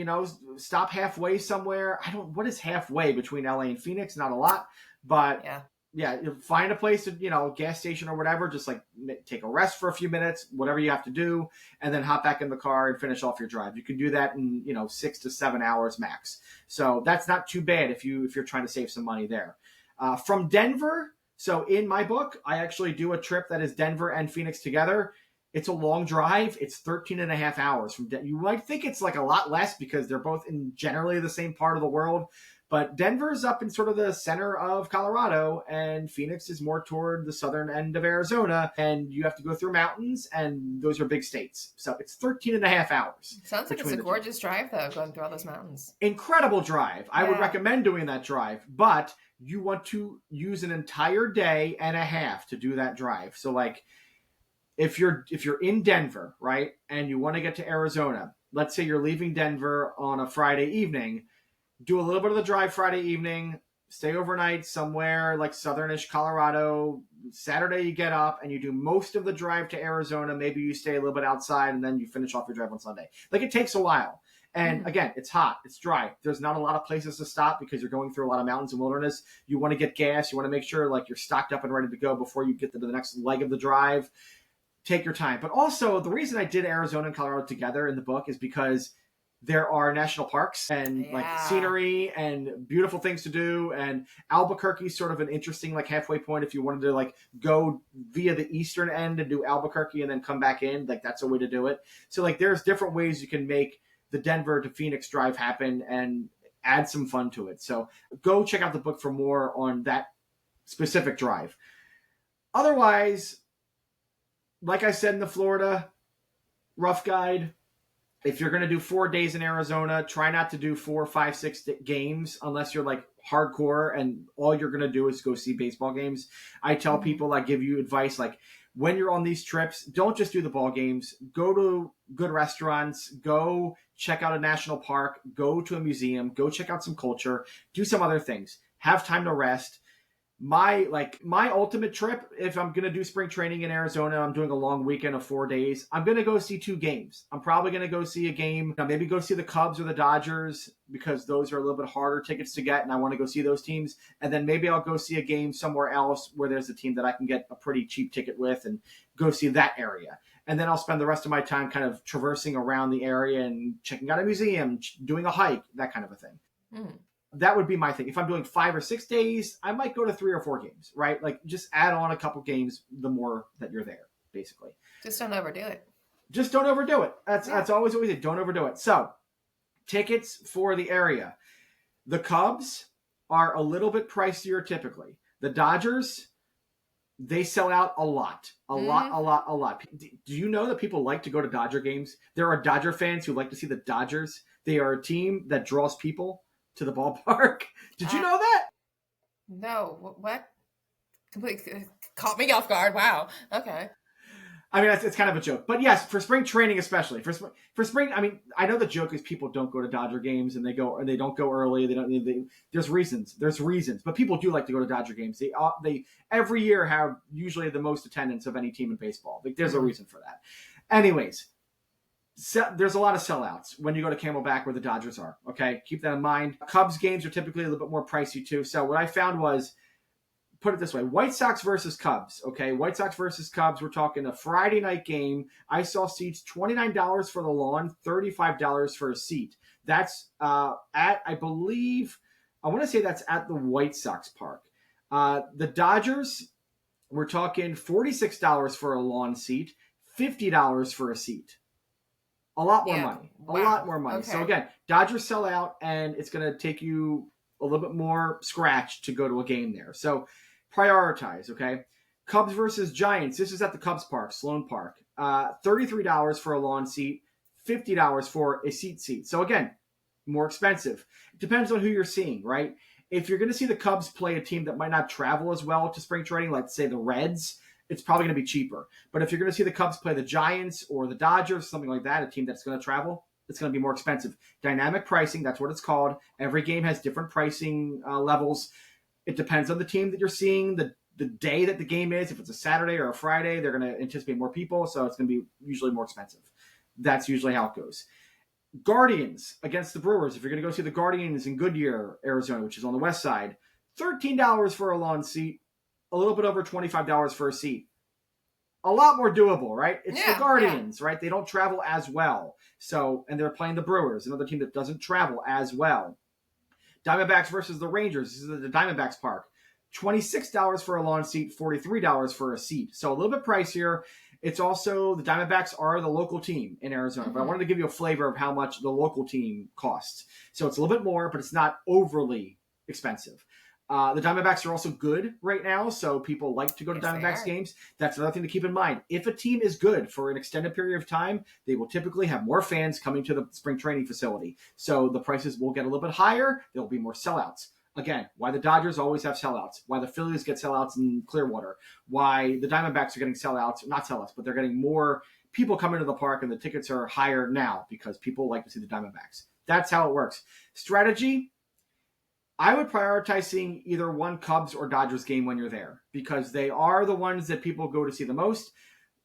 stop halfway somewhere. What is halfway between LA and Phoenix? Not a lot, but yeah, find a place to, gas station or whatever, just like take a rest for a few minutes, whatever you have to do, and then hop back in the car and finish off your drive. You can do that in, 6 to 7 hours max. So that's not too bad if you're trying to save some money there. From Denver, so in my book, I actually do a trip that is Denver and Phoenix together. It's a long drive. It's 13.5 hours from Denver. You might think it's like a lot less because they're both in generally the same part of the world. But Denver's up in sort of the center of Colorado, and Phoenix is more toward the southern end of Arizona, and you have to go through mountains, and those are big states. So it's 13.5 hours. Sounds like it's a gorgeous drive, though, going through all those mountains. Incredible drive. I would recommend doing that drive, but you want to use an entire day and a half to do that drive. So, like, if you're in Denver, right, and you want to get to Arizona, let's say you're leaving Denver on a Friday evening, do a little bit of the drive Friday evening, stay overnight somewhere like southernish Colorado. Saturday you get up and you do most of the drive to Arizona. Maybe you stay a little bit outside and then you finish off your drive on Sunday. Like, it takes a while. And again, it's hot, it's dry. There's not a lot of places to stop because you're going through a lot of mountains and wilderness. You want to get gas. You want to make sure like you're stocked up and ready to go before you get to the next leg of the drive. Take your time. But also, the reason I did Arizona and Colorado together in the book is because there are national parks and like scenery and beautiful things to do. And Albuquerque is sort of an interesting like halfway point. If you wanted to like go via the eastern end and do Albuquerque and then come back in, like that's a way to do it. So like there's different ways you can make the Denver to Phoenix drive happen and add some fun to it. So go check out the book for more on that specific drive. Otherwise, like I said in the Florida rough guide, if you're going to do 4 days in Arizona, try not to do 4, 5, 6 games unless you're like hardcore and all you're going to do is go see baseball games. I tell people, I give you advice like when you're on these trips, don't just do the ball games. Go to good restaurants. Go check out a national park. Go to a museum. Go check out some culture. Do some other things. Have time to rest. My ultimate trip, if I'm going to do spring training in Arizona, I'm doing a long weekend of 4 days, I'm going to go see 2 games. I'm probably going to go see a game, maybe go see the Cubs or the Dodgers, because those are a little bit harder tickets to get, and I want to go see those teams. And then maybe I'll go see a game somewhere else where there's a team that I can get a pretty cheap ticket with and go see that area. And then I'll spend the rest of my time kind of traversing around the area and checking out a museum, doing a hike, that kind of a thing. Mm. That would be my thing. If I'm doing 5 or 6 days, I might go to 3 or 4 games, right? Like, just add on a couple games the more that you're there, basically. Just don't overdo it. Just don't overdo it. That's always what we say. Don't overdo it. So, tickets for the area. The Cubs are a little bit pricier typically. The Dodgers, they sell out a lot. A lot. Do you know that people like to go to Dodger games? There are Dodger fans who like to see the Dodgers. They are a team that draws people to the ballpark. Did you know that? No. What? Completely caught me off guard. Wow. Okay. I mean, it's kind of a joke. But yes, for spring training especially. For spring, I mean, I know the joke is people don't go to Dodger games and they don't go early. There's reasons. But people do like to go to Dodger games. They every year have usually the most attendance of any team in baseball. Like, there's a reason for that. Anyways, there's a lot of sellouts when you go to Camelback where the Dodgers are. Okay, keep that in mind. Cubs games are typically a little bit more pricey too. So what I found was, put it this way, White Sox versus Cubs. Okay, White Sox versus Cubs. We're talking a Friday night game. I saw seats $29 for the lawn, $35 for a seat. That's I want to say that's at the White Sox park. The Dodgers, we're talking $46 for a lawn seat, $50 for a seat. A lot more money. A lot more money. Okay. So again, Dodgers sell out, and it's going to take you a little bit more scratch to go to a game there. So prioritize, okay? Cubs versus Giants. This is at the Cubs park, Sloan Park. $33 for a lawn seat, $50 for a seat. So again, more expensive. It depends on who you're seeing, right? If you're going to see the Cubs play a team that might not travel as well to spring training, let's say the Reds, it's probably going to be cheaper. But if you're going to see the Cubs play the Giants or the Dodgers, something like that, a team that's going to travel, it's going to be more expensive. Dynamic pricing, that's what it's called. Every game has different pricing levels. It depends on the team that you're seeing, the day that the game is. If it's a Saturday or a Friday, they're going to anticipate more people, so it's going to be usually more expensive. That's usually how it goes. Guardians against the Brewers. If you're going to go see the Guardians in Goodyear, Arizona, which is on the west side, $13 for a lawn seat, a little bit over $25 for a seat. A lot more doable, right? It's the Guardians, right? They don't travel as well. So, and they're playing the Brewers, another team that doesn't travel as well. Diamondbacks versus the Rangers. This is at the Diamondbacks park. $26 for a lawn seat, $43 for a seat. So a little bit pricier. It's also, the Diamondbacks are the local team in Arizona, but I wanted to give you a flavor of how much the local team costs. So it's a little bit more, but it's not overly expensive. The Diamondbacks are also good right now, so people like to go to Diamondbacks games. That's another thing to keep in mind. If a team is good for an extended period of time, they will typically have more fans coming to the spring training facility. So the prices will get a little bit higher. There will be more sellouts. Again, why the Dodgers always have sellouts, why the Phillies get sellouts in Clearwater, why the Diamondbacks are getting sellouts, not sellouts, but they're getting more people coming to the park and the tickets are higher now because people like to see the Diamondbacks. That's how it works. Strategy, I would prioritize seeing either one Cubs or Dodgers game when you're there because they are the ones that people go to see the most.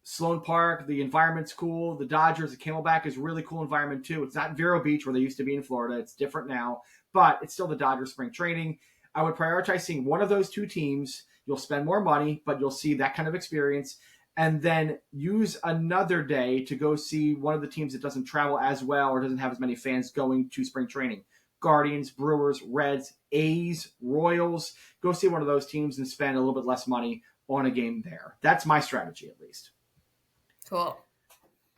Sloan Park, the environment's cool. The Dodgers, the Camelback is a really cool environment too. It's not Vero Beach where they used to be in Florida. It's different now, but it's still the Dodgers spring training. I would prioritize seeing one of those two teams. You'll spend more money, but you'll see that kind of experience. And then use another day to go see one of the teams that doesn't travel as well or doesn't have as many fans going to spring training. Guardians, Brewers, Reds, A's, Royals. Go see one of those teams and spend a little bit less money on a game there. That's my strategy, at least. Cool.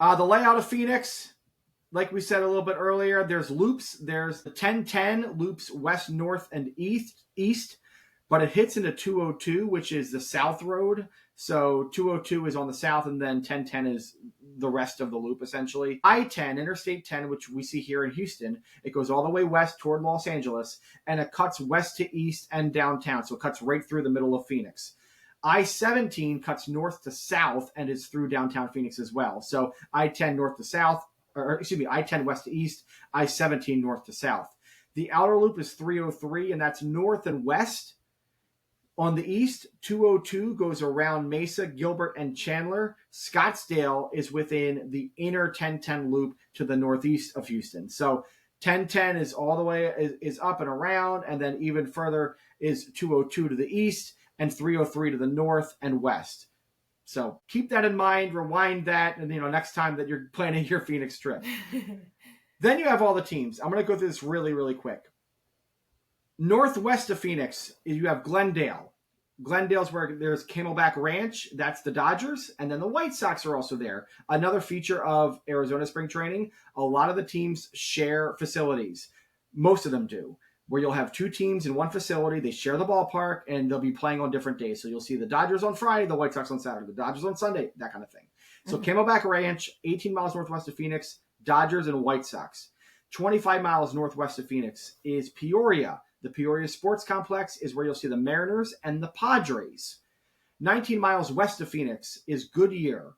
The layout of Phoenix, like we said a little bit earlier, there's loops. There's the 1010 loops west, north, and east, but it hits into 202, which is the south road. So 202 is on the south, and then 1010 is the rest of the loop, essentially. I-10, Interstate 10, which we see here in Houston, it goes all the way west toward Los Angeles, and it cuts west to east and downtown, so it cuts right through the middle of Phoenix. I-17 cuts north to south and is through downtown Phoenix as well. So I-10 north to south, I-10 west to east, I-17 north to south. The outer loop is 303, and that's north and west. On the east, 202 goes around Mesa, Gilbert, and Chandler. Scottsdale is within the inner 1010 loop to the northeast of Houston. So 1010 is all the way is up and around, and then even further is 202 to the east and 303 to the north and west. So keep that in mind, rewind that, and next time that you're planning your Phoenix trip. Then you have all the teams. I'm going to go through this really, really quick. Northwest of Phoenix, you have Glendale. Glendale's where there's Camelback Ranch. That's the Dodgers. And then the White Sox are also there. Another feature of Arizona spring training, a lot of the teams share facilities. Most of them do, where you'll have two teams in one facility. They share the ballpark, and they'll be playing on different days. So you'll see the Dodgers on Friday, the White Sox on Saturday, the Dodgers on Sunday, that kind of thing. So Camelback Ranch, 18 miles northwest of Phoenix, Dodgers and White Sox. 25 miles northwest of Phoenix is Peoria. The Peoria Sports Complex is where you'll see the Mariners and the Padres. 19 miles west of Phoenix is Goodyear.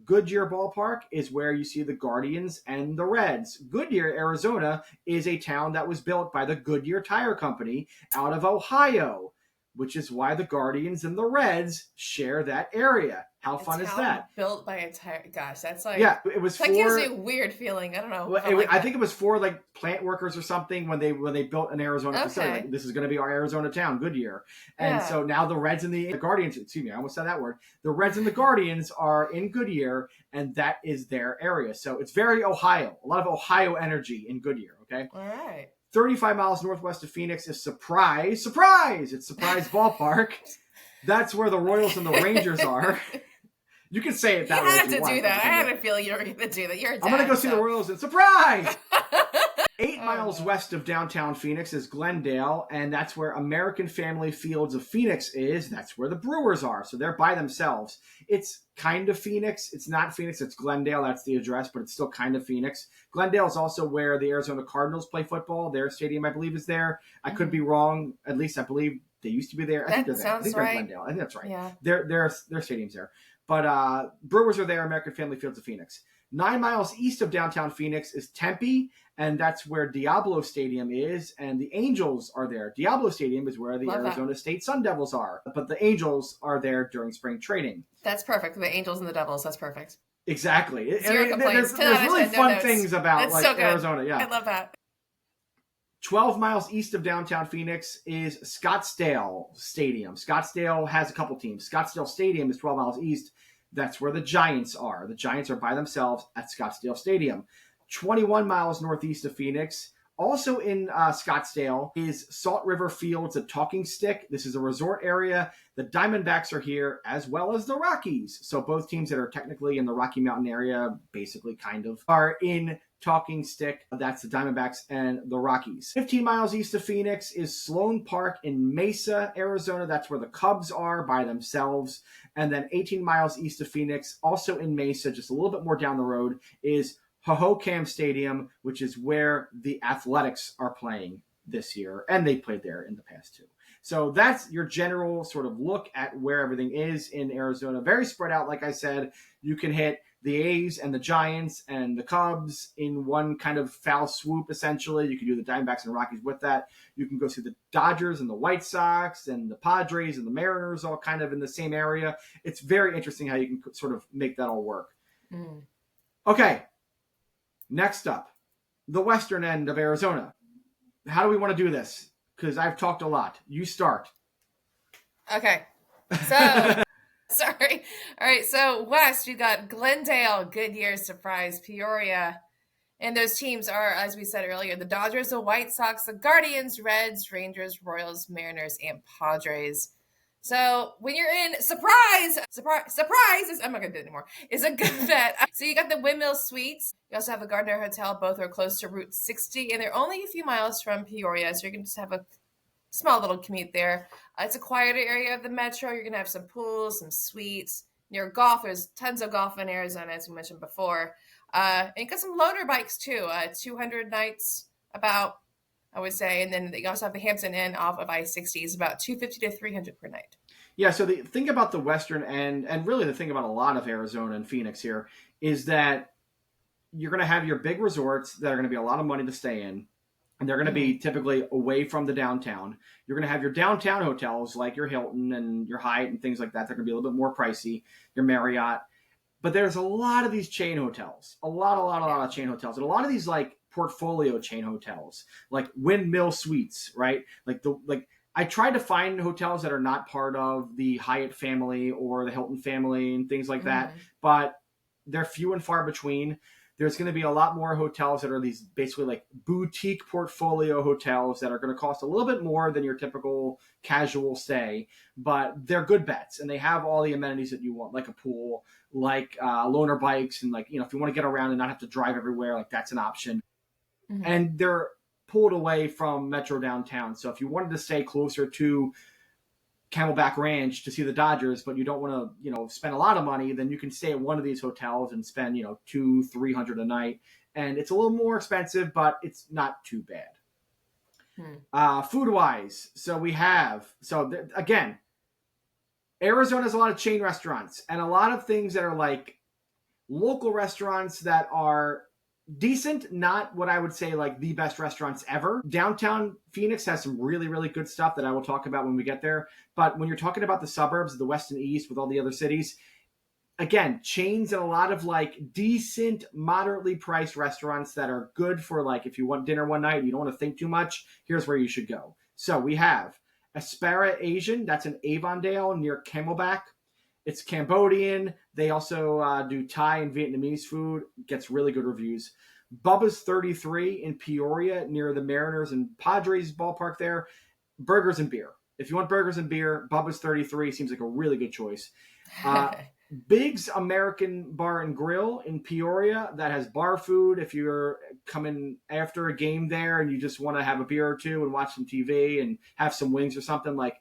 Goodyear Ballpark is where you see the Guardians and the Reds. Goodyear, Arizona, is a town that was built by the Goodyear Tire Company out of Ohio, which is why the Guardians and the Reds share that area. How fun is that? Built by a tire. Gosh, that's like it was that gives me a weird feeling. I don't know. I think it was for like plant workers or something when they built an Arizona facility. Like, this is going to be our Arizona town, Goodyear. And so now the Reds and the Guardians. Excuse me, I almost said that word. The Reds and the Guardians are in Goodyear, and that is their area. So it's very Ohio. A lot of Ohio energy in Goodyear. Okay. All right. 35 miles northwest of Phoenix is Surprise. It's Surprise Ballpark. That's where the Royals and the Rangers are. You can say it that way. You had to do that. I had a feeling you were going to do that. You're a dad, I'm going to go see the Royals and surprise! 8 miles west of downtown Phoenix is Glendale, and that's where American Family Fields of Phoenix is. That's where the Brewers are, so they're by themselves. It's kind of Phoenix. It's not Phoenix. It's Glendale. That's the address, but it's still kind of Phoenix. Glendale is also where the Arizona Cardinals play football. Their stadium, I believe, is there. I could be wrong. At least I believe they used to be there. I think they're there. I think they're Glendale. I think that's right. Yeah. Their stadium's there. But Brewers are there, American Family Fields of Phoenix. 9 miles east of downtown Phoenix is Tempe, and that's where Diablo Stadium is, and the Angels are there. Diablo Stadium is where the Arizona State Sun Devils are, but the Angels are there during spring training. That's perfect. The Angels and the Devils, that's perfect. Exactly. There's really fun things about so Arizona. Yeah, I love that. 12 miles east of downtown Phoenix is Scottsdale Stadium. Scottsdale has a couple teams. Scottsdale Stadium is 12 miles east. That's where the Giants are. The Giants are by themselves at Scottsdale Stadium. 21 miles northeast of Phoenix, also in Scottsdale, is Salt River Fields at Talking Stick. This is a resort area. The Diamondbacks are here, as well as the Rockies. So both teams that are technically in the Rocky Mountain area, basically kind of, are in Talking Stick. That's the Diamondbacks and the Rockies. 15 miles east of Phoenix is Sloan Park in Mesa, Arizona. That's where the Cubs are by themselves. And then 18 miles east of Phoenix, also in Mesa, just a little bit more down the road, is Hohokam Stadium, which is where the Athletics are playing this year. And they played there in the past too. So that's your general sort of look at where everything is in Arizona. Very spread out, like I said. You can hit the A's and the Giants and the Cubs in one kind of foul swoop, essentially. You can do the Diamondbacks and Rockies with that. You can go see the Dodgers and the White Sox and the Padres and the Mariners all kind of in the same area. It's very interesting how you can sort of make that all work. Okay, next up, the western end of Arizona. How do we want to do this? Because I've talked a lot. You start. Okay, so... Sorry. All right. So west, you got Glendale, Goodyear, Surprise, Peoria. And those teams are, as we said earlier, the Dodgers, the White Sox, the Guardians, Reds, Rangers, Royals, Mariners, and Padres. So when you're in surprise is, I'm not going to do it anymore, is a good bet. So you got the Windmill Suites. You also have the Gardner Hotel. Both are close to Route 60, and they're only a few miles from Peoria. So you can just have a small little commute there. It's a quieter area of the metro. You're going to have some pools, some suites. Near golf, there's tons of golf in Arizona, as we mentioned before. And you got some loaner bikes, too. 200 nights, about, I would say. And then you also have the Hampton Inn off of I-60. It's about $250 to $300 per night. Yeah, so the thing about the Western end, and really the thing about a lot of Arizona and Phoenix here, is that you're going to have your big resorts that are going to be a lot of money to stay in, and they're going to be typically away from the downtown. You're going to have your downtown hotels like your Hilton and your Hyatt and things like that. They're going to be a little bit more pricey, your Marriott. But there's a lot of these chain hotels, a lot of chain hotels, and a lot of these like portfolio chain hotels, like Windmill Suites, right? Like I tried to find hotels that are not part of the Hyatt family or the Hilton family and things like that, but they're few and far between. There's going to be a lot more hotels that are these basically like boutique portfolio hotels that are going to cost a little bit more than your typical casual stay, but they're good bets and they have all the amenities that you want, like a pool, like loaner bikes, and like, you know, if you want to get around and not have to drive everywhere, like that's an option. And they're pulled away from Metro downtown. So if you wanted to stay closer to Camelback Ranch to see the Dodgers, but you don't want to, you know, spend a lot of money, then you can stay at one of these hotels and spend, you know, $200-300 a night. And it's a little more expensive, but it's not too bad. Food wise, again, Arizona has a lot of chain restaurants and a lot of things that are like local restaurants that are decent, not what I would say like the best restaurants ever. Downtown Phoenix has some really, really good stuff that I will talk about when we get there. But when you're talking about the suburbs, the west and east with all the other cities, again, chains and a lot of like decent, moderately priced restaurants that are good for like if you want dinner one night and you don't want to think too much, here's where you should go. So we have Aspara Asian, that's in Avondale near Camelback. It's Cambodian. They also do Thai and Vietnamese food. Gets really good reviews. Bubba's 33 in Peoria near the Mariners and Padres ballpark there. Burgers and beer. If you want burgers and beer, Bubba's 33 seems like a really good choice. Big's American Bar and Grill in Peoria that has bar food. If you're coming after a game there and you just want to have a beer or two and watch some TV and have some wings or something, like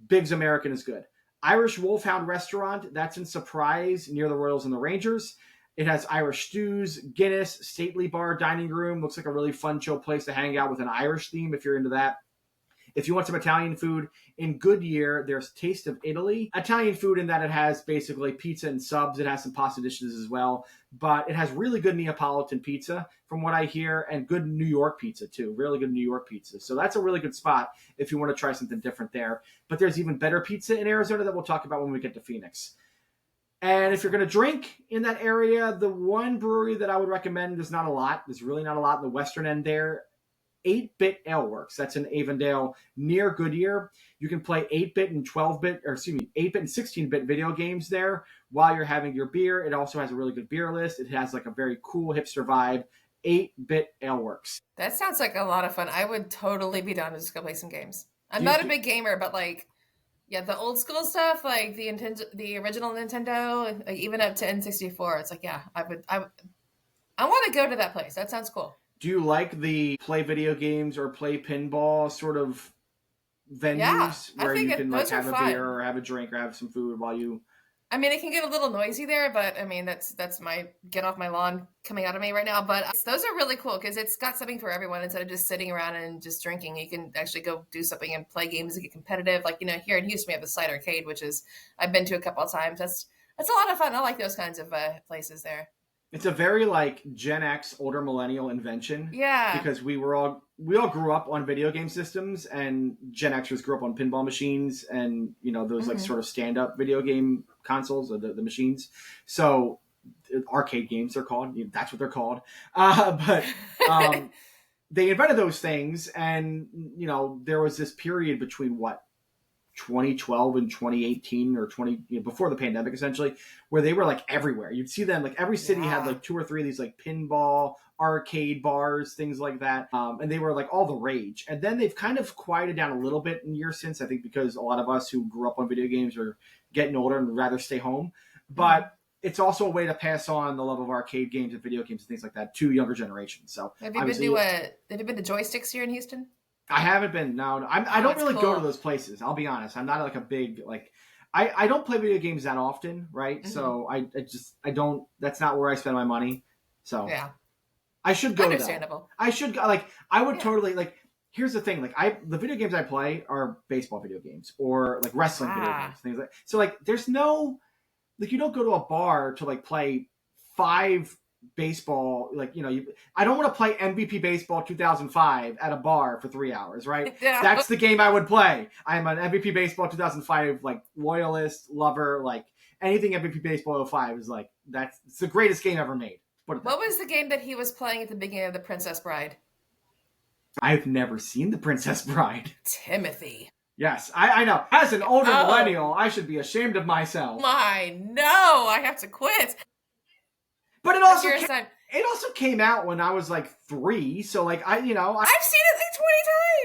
Big's American is good. Irish Wolfhound Restaurant, that's in Surprise near the Royals and the Rangers. It has Irish stews, Guinness, stately bar, dining room. Looks like a really fun, chill place to hang out with an Irish theme if you're into that. If you want some Italian food, in Goodyear, there's Taste of Italy. Italian food in that it has basically pizza and subs. It has some pasta dishes as well. But it has really good Neapolitan pizza, from what I hear, and good New York pizza, too. Really good New York pizza. So that's a really good spot if you want to try something different there. But there's even better pizza in Arizona that we'll talk about when we get to Phoenix. And if you're going to drink in that area, the one brewery that I would recommend, there's not a lot. There's really not a lot in the western end there. 8-Bit Ale Works. That's in Avondale near Goodyear. You can play 8-bit and 12-bit, or excuse me, 8-bit and 16-bit video games there while you're having your beer. It also has a really good beer list. It has like a very cool hipster vibe. 8-Bit Ale Works. That sounds like a lot of fun. I would totally be down to just go play some games. I'm not a big gamer, but like, yeah, the old school stuff, like the original Nintendo, like even up to N64. It's like, yeah, I want to go to that place. That sounds cool. Do you like the play video games or play pinball sort of venues where you can like have a beer or have a drink or have some food while you... I mean, it can get a little noisy there, but I mean, that's my get off my lawn coming out of me right now. But those are really cool because it's got something for everyone. Instead of just sitting around and just drinking, you can actually go do something and play games and get competitive. Like, you know, here in Houston, we have the Slide Arcade, which is I've been to a couple of times. That's a lot of fun. I like those kinds of places there. It's a very like Gen X, older millennial invention. Yeah. Because we all grew up on video game systems, and Gen Xers grew up on pinball machines and, you know, those like sort of stand-up video game consoles or the machines. So arcade games they're called. That's what they're called. But they invented those things, and, you know, there was this period between 2012 and 2018 or before the pandemic, essentially, where they were like everywhere. You'd see them, like every city had like 2 or 3 of these like pinball arcade bars, things like that. And they were like all the rage. And then they've kind of quieted down a little bit in years since, I think, because a lot of us who grew up on video games are getting older and would rather stay home. But it's also a way to pass on the love of arcade games and video games and things like that to younger generations. So have you been to Joysticks here in Houston? I haven't been. No, I don't really go to those places. I'll be honest. I'm not like a big like. I don't play video games that often, right? Mm-hmm. So I don't. That's not where I spend my money. So yeah, I should go. Understandable. Though. I should go. Like I would totally like here's the thing, like the video games I play are baseball video games or like wrestling video games, things like so. Like there's no like you don't go to a bar to like play 5 baseball, like I don't want to play MVP Baseball 2005 at a bar for 3 hours, right? Yeah. That's the game I would play. I'm an MVP Baseball 2005 like loyalist, lover, like anything MVP Baseball 05 is like it's the greatest game ever made. What was the game that he was playing at the beginning of The Princess Bride? I've never seen The Princess Bride. Timothy. Yes, I know. As an older millennial, I should be ashamed of myself. No, I have to quit. But it also came out when I was like 3, so like I've seen it like 20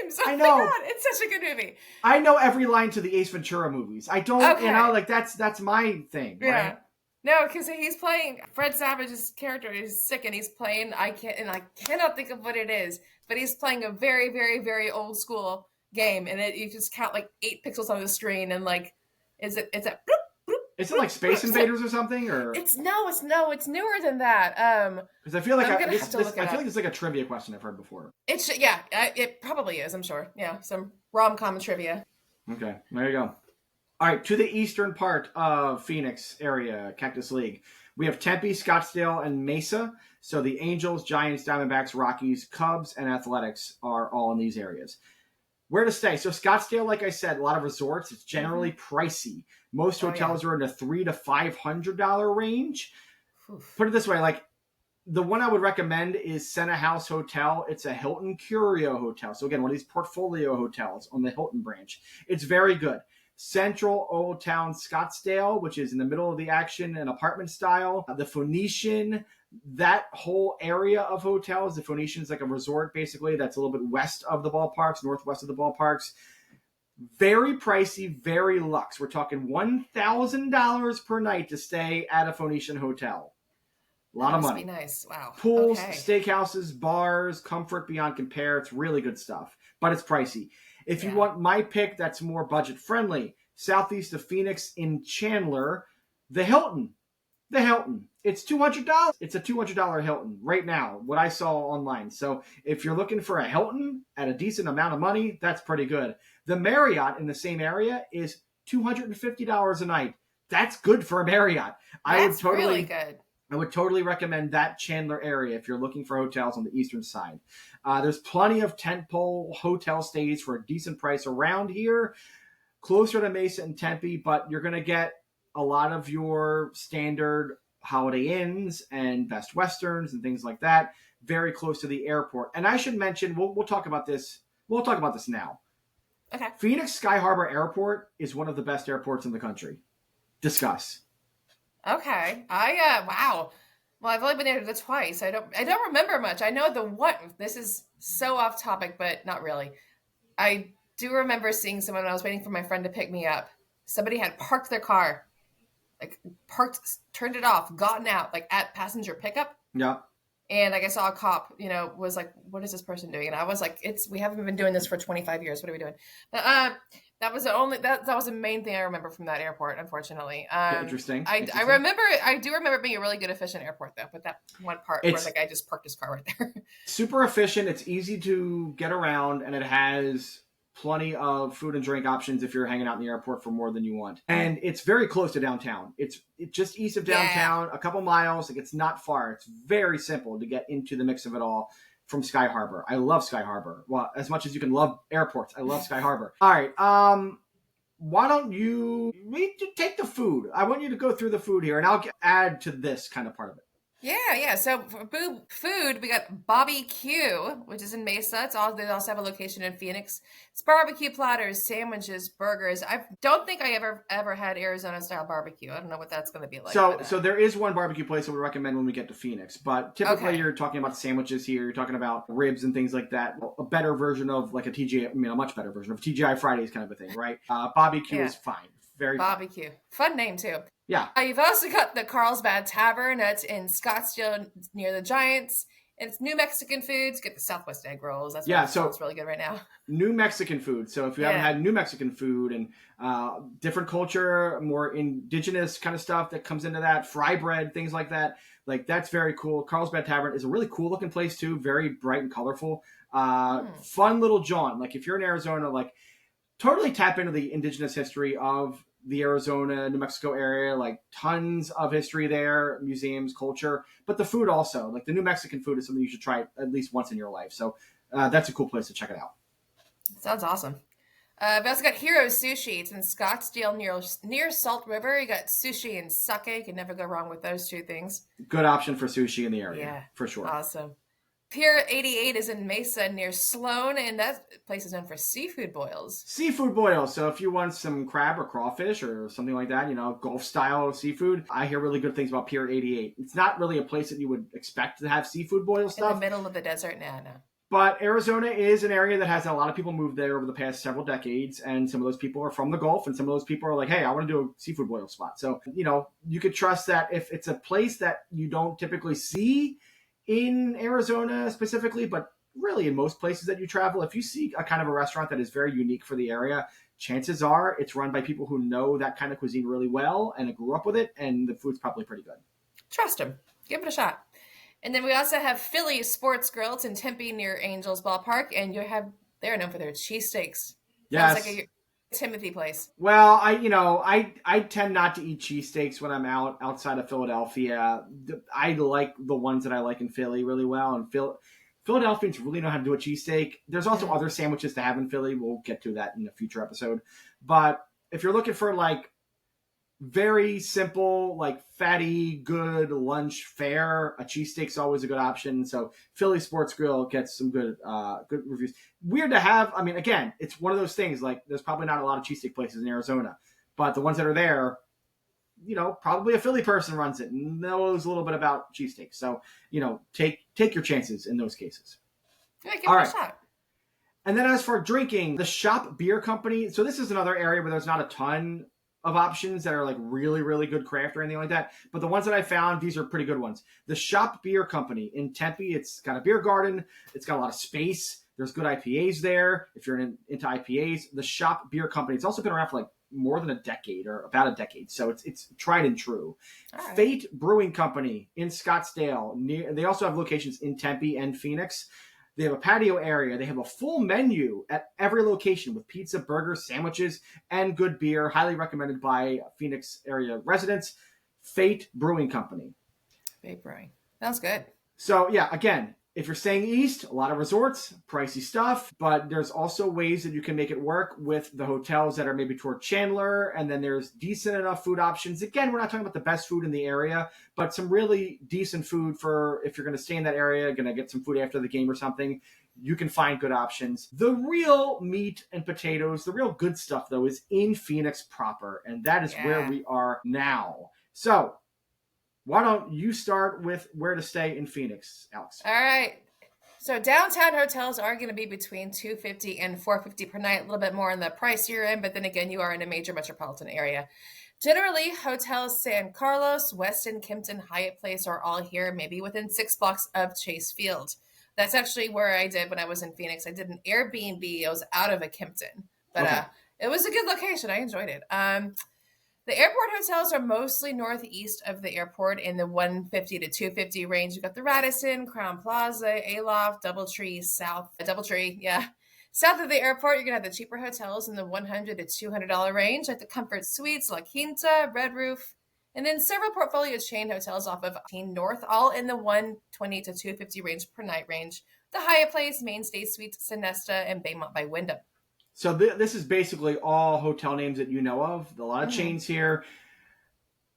times. Oh I know. My God, it's such a good movie. I know every line to the Ace Ventura movies. I don't, like that's my thing. Yeah. Right? No, because he's playing Fred Savage's character is sick, and he's playing. I cannot think of what it is, but he's playing a very, very, very old school game, and you just count like 8 pixels on the screen, and like, it's a. Bloop, bloop, is it like Space Invaders or something? Or it's newer than that. Because I feel like I feel like it's like a trivia question I've heard before. It probably is. I'm sure. Yeah, some rom-com trivia. Okay, there you go. All right, to the eastern part of Phoenix area, Cactus League, we have Tempe, Scottsdale, and Mesa. So the Angels, Giants, Diamondbacks, Rockies, Cubs, and Athletics are all in these areas. Where to stay? So Scottsdale, like I said, a lot of resorts. It's generally pricey. Most hotels are in the $300 to $500 range. Oof. Put it this way, like the one I would recommend is Senna House Hotel. It's a Hilton Curio hotel. So again, one of these portfolio hotels on the Hilton branch. It's very good. Central Old Town Scottsdale, which is in the middle of the action, an apartment style. The Phoenician, that whole area of hotels. The Phoenician is like a resort, basically, that's a little bit west of the ballparks, northwest of the ballparks. Very pricey, very luxe. We're talking $1,000 per night to stay at a Phoenician hotel. A lot of money. Must be nice. Wow. Pools, steakhouses, bars, comfort beyond compare. It's really good stuff, but it's pricey. If you want my pick that's more budget friendly, southeast of Phoenix in Chandler, the Hilton. The Hilton. It's $200. It's a $200 Hilton right now, what I saw online. So if you're looking for a Hilton at a decent amount of money, that's pretty good. The Marriott in the same area is $250 a night. That's good for a Marriott. That's really good. I would totally recommend that Chandler area if you're looking for hotels on the eastern side. There's plenty of tentpole hotel stays for a decent price around here, closer to Mesa and Tempe, but you're going to get a lot of your standard Holiday Inns and Best Westerns and things like that, very close to the airport. And I should mention, we'll talk about this. We'll talk about this now. Okay. Phoenix Sky Harbor Airport is one of the best airports in the country. Discuss. Okay. Wow. Well, I've only been there twice. I don't remember much. I know the one. This is so off topic, but not really. I do remember seeing someone when I was waiting for my friend to pick me up. Somebody had parked their car, turned it off, gotten out, like at passenger pickup. Yeah. And like I saw a cop, was like, "What is this person doing?" And I was like, we haven't been doing this for 25 years. What are we doing? That was that was the main thing I remember from that airport, unfortunately. Interesting. I do remember being a really good, efficient airport, though. But that one part where the guy just parked his car right there. Super efficient. It's easy to get around, and it has plenty of food and drink options if you're hanging out in the airport for more than you want. And it's very close to downtown. It's just east of downtown, a couple miles. Like, it's not far. It's very simple to get into the mix of it all. From Sky Harbor. I love Sky Harbor. Well, as much as you can love airports, I love Sky Harbor. All right. Why don't you take the food? I want you to go through the food here, and I'll add to this kind of part of it. Yeah. So for food, we got Bobby Q, which is in Mesa. They also have a location in Phoenix. It's barbecue platters, sandwiches, burgers. I don't think I ever had Arizona style barbecue. I don't know what that's going to be like. So there is one barbecue place I would recommend when we get to Phoenix, but typically you're talking about sandwiches here. You're talking about ribs and things like that. A better version of like a much better version of TGI Fridays kind of a thing, right? Bobby Q is fine. Very barbecue. Fun name too. Yeah. You've also got the Carlsbad Tavern. That's in Scottsdale near the Giants. And it's New Mexican foods. Get the Southwest egg rolls. That's Yeah, what sounds really good right now. New Mexican food. So if you haven't had New Mexican food and different culture, more indigenous kind of stuff that comes into that, fry bread, things like that, like that's very cool. Carlsbad Tavern is a really cool looking place too, very bright and colorful. Fun little jaunt. Like if you're in Arizona, like totally tap into the indigenous history of the Arizona, New Mexico area, like tons of history there, museums, culture, but the food also. Like the New Mexican food is something you should try at least once in your life. So that's a cool place to check it out. Sounds awesome. We also got Hero Sushi. It's in Scottsdale near Salt River. You got sushi and sake. You can never go wrong with those two things. Good option for sushi in the area. Yeah, for sure. Awesome. Pier 88 is in Mesa near Sloan, and that place is known for seafood boils. Seafood boils. So if you want some crab or crawfish or something like that, Gulf style seafood, I hear really good things about Pier 88. It's not really a place that you would expect to have seafood boil stuff. In the middle of the desert? No. But Arizona is an area that has a lot of people moved there over the past several decades, and some of those people are from the Gulf, and some of those people are like, hey, I want to do a seafood boil spot. So, you could trust that if it's a place that you don't typically see in Arizona specifically, but really in most places that you travel, if you see a kind of a restaurant that is very unique for the area, chances are it's run by people who know that kind of cuisine really well and grew up with it, and the food's probably pretty good. Trust them. Give it a shot. And then we also have Philly Sports Grill. It's in Tempe near Angels Ballpark, and they're known for their cheesesteaks. Yes. Sounds like a Timothy place. Well, I tend not to eat cheesesteaks when I'm outside of Philadelphia. I like the ones that I like in Philly really well, and Philadelphians really know how to do a cheesesteak. There's also other sandwiches to have in Philly. We'll get to that in a future episode. But if you're looking for like very simple, like fatty, good lunch fare, a cheesesteak's always a good option. So Philly Sports Grill gets some good reviews. Weird to have. I mean, again, it's one of those things, like there's probably not a lot of cheesesteak places in Arizona, but the ones that are there, probably a Philly person runs it and knows a little bit about cheesesteaks. So, take your chances in those cases. Yeah, give it a shot. And then as for drinking, the Shop Beer Company. So this is another area where there's not a ton of options that are like really, really good craft or anything like that. But the ones that I found, these are pretty good ones. The Shop Beer Company in Tempe, it's got a beer garden. It's got a lot of space. There's good IPAs there. If you're into IPAs, the Shop Beer Company, it's also been around for like more than a decade or about a decade. So it's tried and true. Right. Fate Brewing Company in Scottsdale. They also have locations in Tempe and Phoenix. They have a patio area. They have a full menu at every location with pizza, burgers, sandwiches, and good beer. Highly recommended by Phoenix area residents. Fate Brewing Company. Fate Brewing. Sounds good. So, yeah, again, if you're staying east, a lot of resorts, pricey stuff, but there's also ways that you can make it work with the hotels that are maybe toward Chandler, and then there's decent enough food options. Again, we're not talking about the best food in the area, but some really decent food for if you're going to stay in that area, going to get some food after the game or something, you can find good options. The real meat and potatoes, the real good stuff, though, is in Phoenix proper, and that is where we are now. So, why don't you start with where to stay in Phoenix, Alex? All right. So downtown hotels are going to be between $250 and $450 per night, a little bit more on the pricier end, but then again, you are in a major metropolitan area. Generally, hotels San Carlos, Westin, Kimpton, Hyatt Place are all here, maybe within 6 blocks of Chase Field. That's actually where I did when I was in Phoenix. I did an Airbnb. I was out of a Kimpton, but it was a good location. I enjoyed it. The airport hotels are mostly northeast of the airport in the $150 to $250 range. You've got the Radisson, Crown Plaza, Aloft, Doubletree, South of the airport, you're going to have the cheaper hotels in the $100 to $200 range, like the Comfort Suites, La Quinta, Red Roof, and then several portfolio chain hotels off of Teen North, all in the $120 to $250 range per night range. The Hyatt Place, Mainstay Suites, Sonesta, and Baymont by Wyndham. So this is basically all hotel names that you know of. A lot of chains here.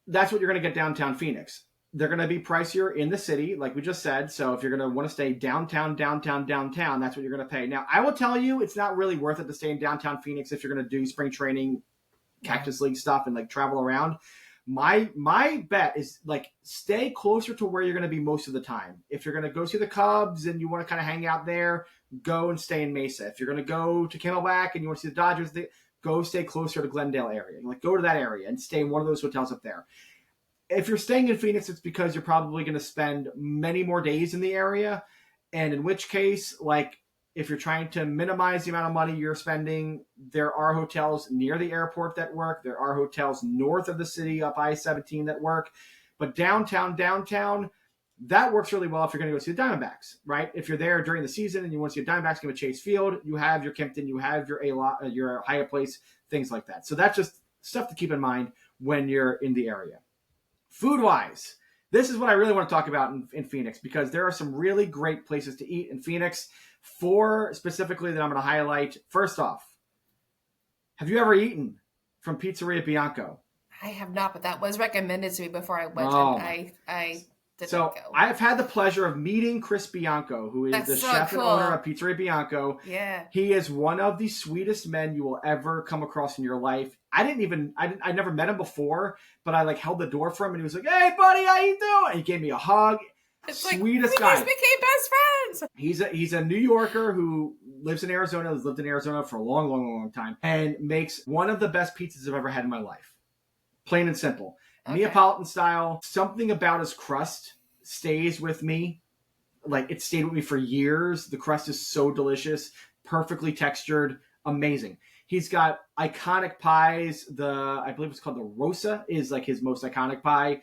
That's what you're going to get downtown Phoenix. They're going to be pricier in the city, like we just said. So if you're going to want to stay downtown, that's what you're going to pay. Now, I will tell you, it's not really worth it to stay in downtown Phoenix if you're going to do spring training, Cactus League stuff, and like travel around. My bet is like stay closer to where you're going to be most of the time. If you're going to go see the Cubs and you want to kind of hang out there, go and stay in Mesa. If you're going to go to Camelback and you want to see the Dodgers, go stay closer to Glendale area. Like go to that area and stay in one of those hotels up there. If you're staying in Phoenix, it's because you're probably going to spend many more days in the area. And in which case, like, if you're trying to minimize the amount of money you're spending, there are hotels near the airport that work. There are hotels north of the city up I-17 that work. But downtown, that works really well if you're going to go see the Diamondbacks, right? If you're there during the season and you want to see the Diamondbacks game at Chase Field, you have your Kimpton, you have your Hyatt Place, things like that. So that's just stuff to keep in mind when you're in the area. Food-wise, this is what I really want to talk about in Phoenix, because there are some really great places to eat in Phoenix. 4 specifically that I'm going to highlight. First off, have you ever eaten from Pizzeria Bianco? I have not, but that was recommended to me before I went. Oh. I didn't So go. I've had the pleasure of meeting Chris Bianco, who is the chef and owner of Pizzeria Bianco. Yeah. He is one of the sweetest men you will ever come across in your life. I never met him before, but I held the door for him and he was like, "Hey buddy, how you doing?" And he gave me a hug. It's Sweetest we guy. just became best friends. He's a New Yorker who lives in Arizona, has lived in Arizona for a long time, and makes one of the best pizzas I've ever had in my life. Plain and simple. Okay. Neapolitan style. Something about his crust stays with me. It stayed with me for years. The crust is so delicious, perfectly textured, amazing. He's got iconic pies. I believe it's called the Rosa is his most iconic pie.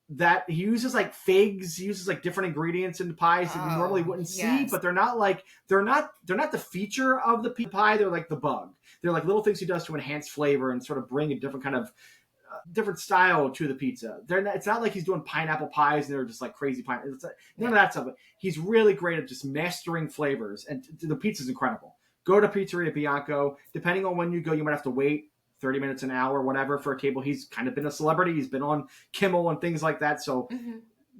That he uses figs, he uses different ingredients in the pies that you normally wouldn't see, but they're not the feature of the pie. They're like the bug. They're little things he does to enhance flavor and sort of bring a different kind of different style to the pizza. It's not like he's doing pineapple pies and they're just crazy pineapple. None of that stuff. He's really great at just mastering flavors, and the pizza's incredible. Go to Pizzeria Bianco. Depending on when you go, you might have to wait 30 minutes, an hour, whatever, for a table. He's kind of been a celebrity. He's been on Kimmel and things like that. So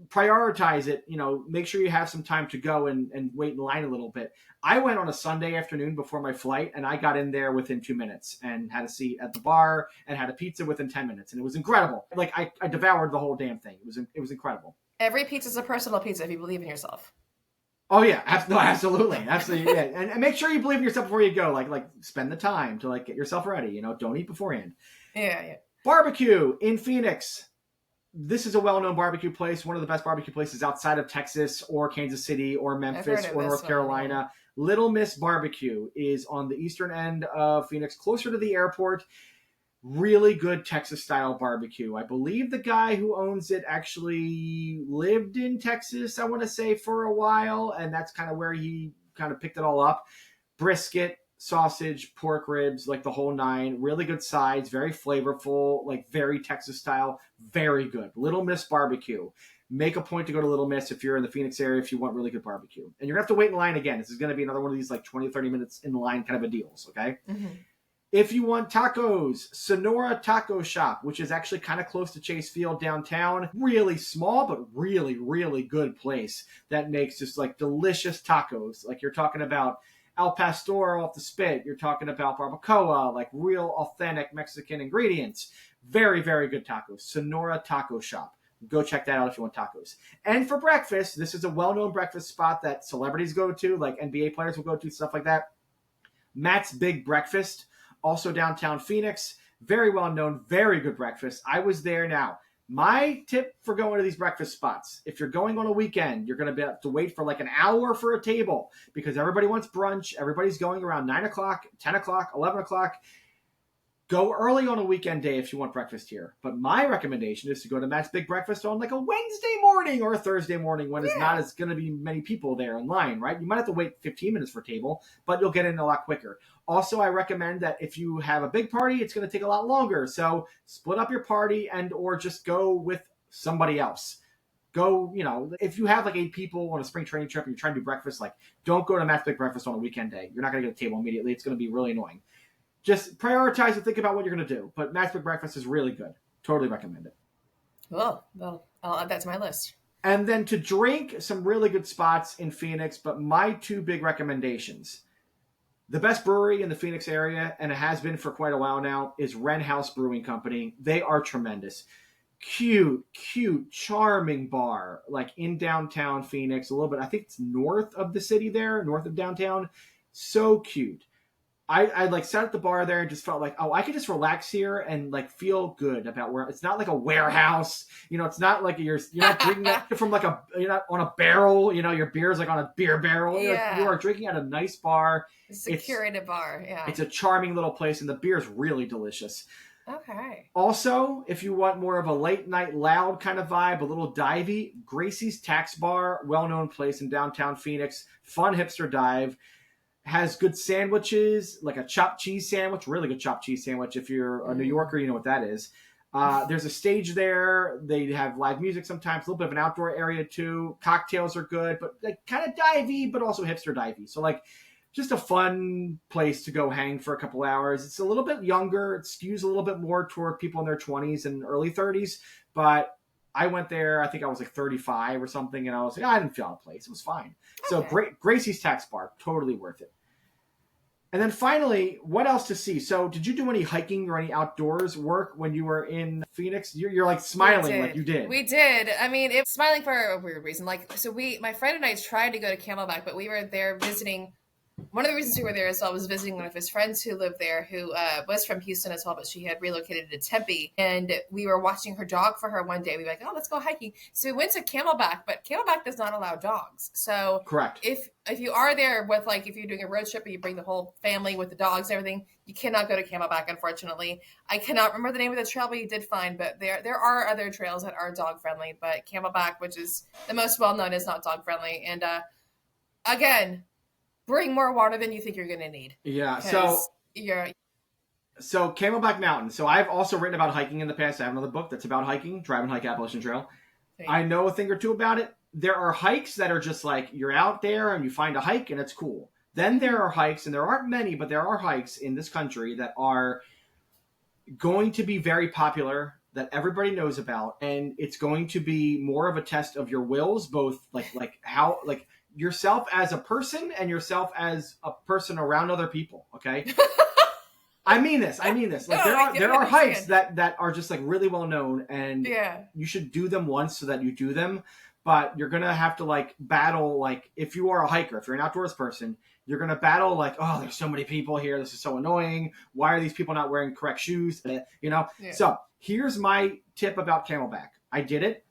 prioritize it. Make sure you have some time to go and wait in line a little bit. I went on a Sunday afternoon before my flight, and I got in there within 2 minutes and had a seat at the bar and had a pizza within 10 minutes. And it was incredible. I devoured the whole damn thing. It was incredible. Every pizza's a personal pizza if you believe in yourself. Oh yeah, absolutely, yeah. And make sure you believe in yourself before you go. Spend the time to get yourself ready. Don't eat beforehand. Yeah. Barbecue in Phoenix. This is a well-known barbecue place. One of the best barbecue places outside of Texas or Kansas City or Memphis or North Carolina. Little Miss Barbecue is on the eastern end of Phoenix, closer to the airport. Really good Texas-style barbecue. I believe the guy who owns it actually lived in Texas, I want to say, for a while, and that's kind of where he kind of picked it all up. Brisket, sausage, pork ribs, the whole 9. Really good sides, very flavorful, very Texas-style, very good. Little Miss Barbecue. Make a point to go to Little Miss if you're in the Phoenix area if you want really good barbecue. And you're going to have to wait in line again. This is going to be another one of these 20, 30 minutes in line kind of a deals, okay? Mm-hmm. If you want tacos, Sonora Taco Shop, which is actually kind of close to Chase Field downtown. Really small, but really, really good place that makes just delicious tacos. You're talking about al pastor off the spit. You're talking about barbacoa, real authentic Mexican ingredients. Very, very good tacos. Sonora Taco Shop. Go check that out if you want tacos. And for breakfast, this is a well-known breakfast spot that celebrities go to, NBA players will go to, stuff like that. Matt's Big Breakfast. Also downtown Phoenix, very well known, very good breakfast. I was there now. My tip for going to these breakfast spots, if you're going on a weekend, you're going to have to wait for an hour for a table because everybody wants brunch. Everybody's going around 9 o'clock, 10 o'clock, 11 o'clock. Go early on a weekend day if you want breakfast here. But my recommendation is to go to Matt's Big Breakfast on a Wednesday morning or a Thursday morning when it's not as going to be many people there in line, right? You might have to wait 15 minutes for a table, but you'll get in a lot quicker. Also, I recommend that if you have a big party, it's going to take a lot longer. So split up your party or just go with somebody else. Go, if you have 8 people on a spring training trip and you're trying to do breakfast, don't go to Matt's Big Breakfast on a weekend day. You're not going to get a table immediately. It's going to be really annoying. Just prioritize and think about what you're going to do. But Matt's Big Breakfast is really good. Totally recommend it. Well, I'll add that to my list. And then to drink, some really good spots in Phoenix. But my 2 big recommendations. The best brewery in the Phoenix area, and it has been for quite a while now, is Wren House Brewing Company. They are tremendous. Cute, charming bar. In downtown Phoenix, a little bit. I think it's north of the city there, north of downtown. So cute. I like sat at the bar there and just felt like, oh, I could just relax here and like feel good about where it's not like a warehouse. It's not like you're not drinking it from like you're not on a barrel. Your beer's like on a beer barrel. Yeah. You are drinking at a nice bar. It's a curated bar. Yeah. It's a charming little place, and the beer is really delicious. Okay. Also, if you want more of a late night loud kind of vibe, a little divey, Gracie's Tax Bar, well-known place in downtown Phoenix, fun hipster dive, has good sandwiches, like a chopped cheese sandwich, really good chopped cheese sandwich. If you're a New Yorker, you know what that is. There's a stage there. They have live music sometimes, a little bit of an outdoor area too. Cocktails are good, but like kind of divey, but also hipster divey. So like just a fun place to go hang for a couple hours. It's a little bit younger. It skews a little bit more toward people in their 20s and early 30s. But I went there, I think I was like 35 or something, and I was like, I didn't feel out of place. It was fine. Okay. So Gracie's Tax Bar, totally worth it. And then finally, what else to see? So did you do any hiking or any outdoors work when you were in Phoenix? You're like smiling like you did. We did. I mean, it was smiling for a weird reason. Like, so my friend and I tried to go to Camelback, but we were there visiting. One of the reasons we were there as well was visiting one of his friends who lived there, who was from Houston as well, but she had relocated to Tempe. And we were watching her dog for her one day. We were like, oh, let's go hiking. So we went to Camelback, but Camelback does not allow dogs. So correct. If you are there with like, if you're doing a road trip and you bring the whole family with the dogs and everything, you cannot go to Camelback, unfortunately. I cannot remember the name of the trail, but you did find. But there are other trails that are dog friendly, but Camelback, which is the most well known, is not dog friendly. And again, bring more water than you think you're going to need. Yeah. So Camelback Mountain. So I've also written about hiking in the past. I have another book that's about hiking, Drive and Hike Appalachian Trail. I know a thing or two about it. There are hikes that are just like you're out there and you find a hike and it's cool. Then there are hikes, and there aren't many, but there are hikes in this country that are going to be very popular, that everybody knows about, and it's going to be more of a test of your wills, both like how like yourself as a person and yourself as a person around other people. Okay. I mean this. Like there are hikes that are just like really well known, and you should do them once so that you do them. But you're going to have to like battle, like if you are a hiker, if you're an outdoors person, you're going to battle like, oh, there's so many people here. This is so annoying. Why are these people not wearing correct shoes? Yeah. So here's my tip about Camelback. I did it.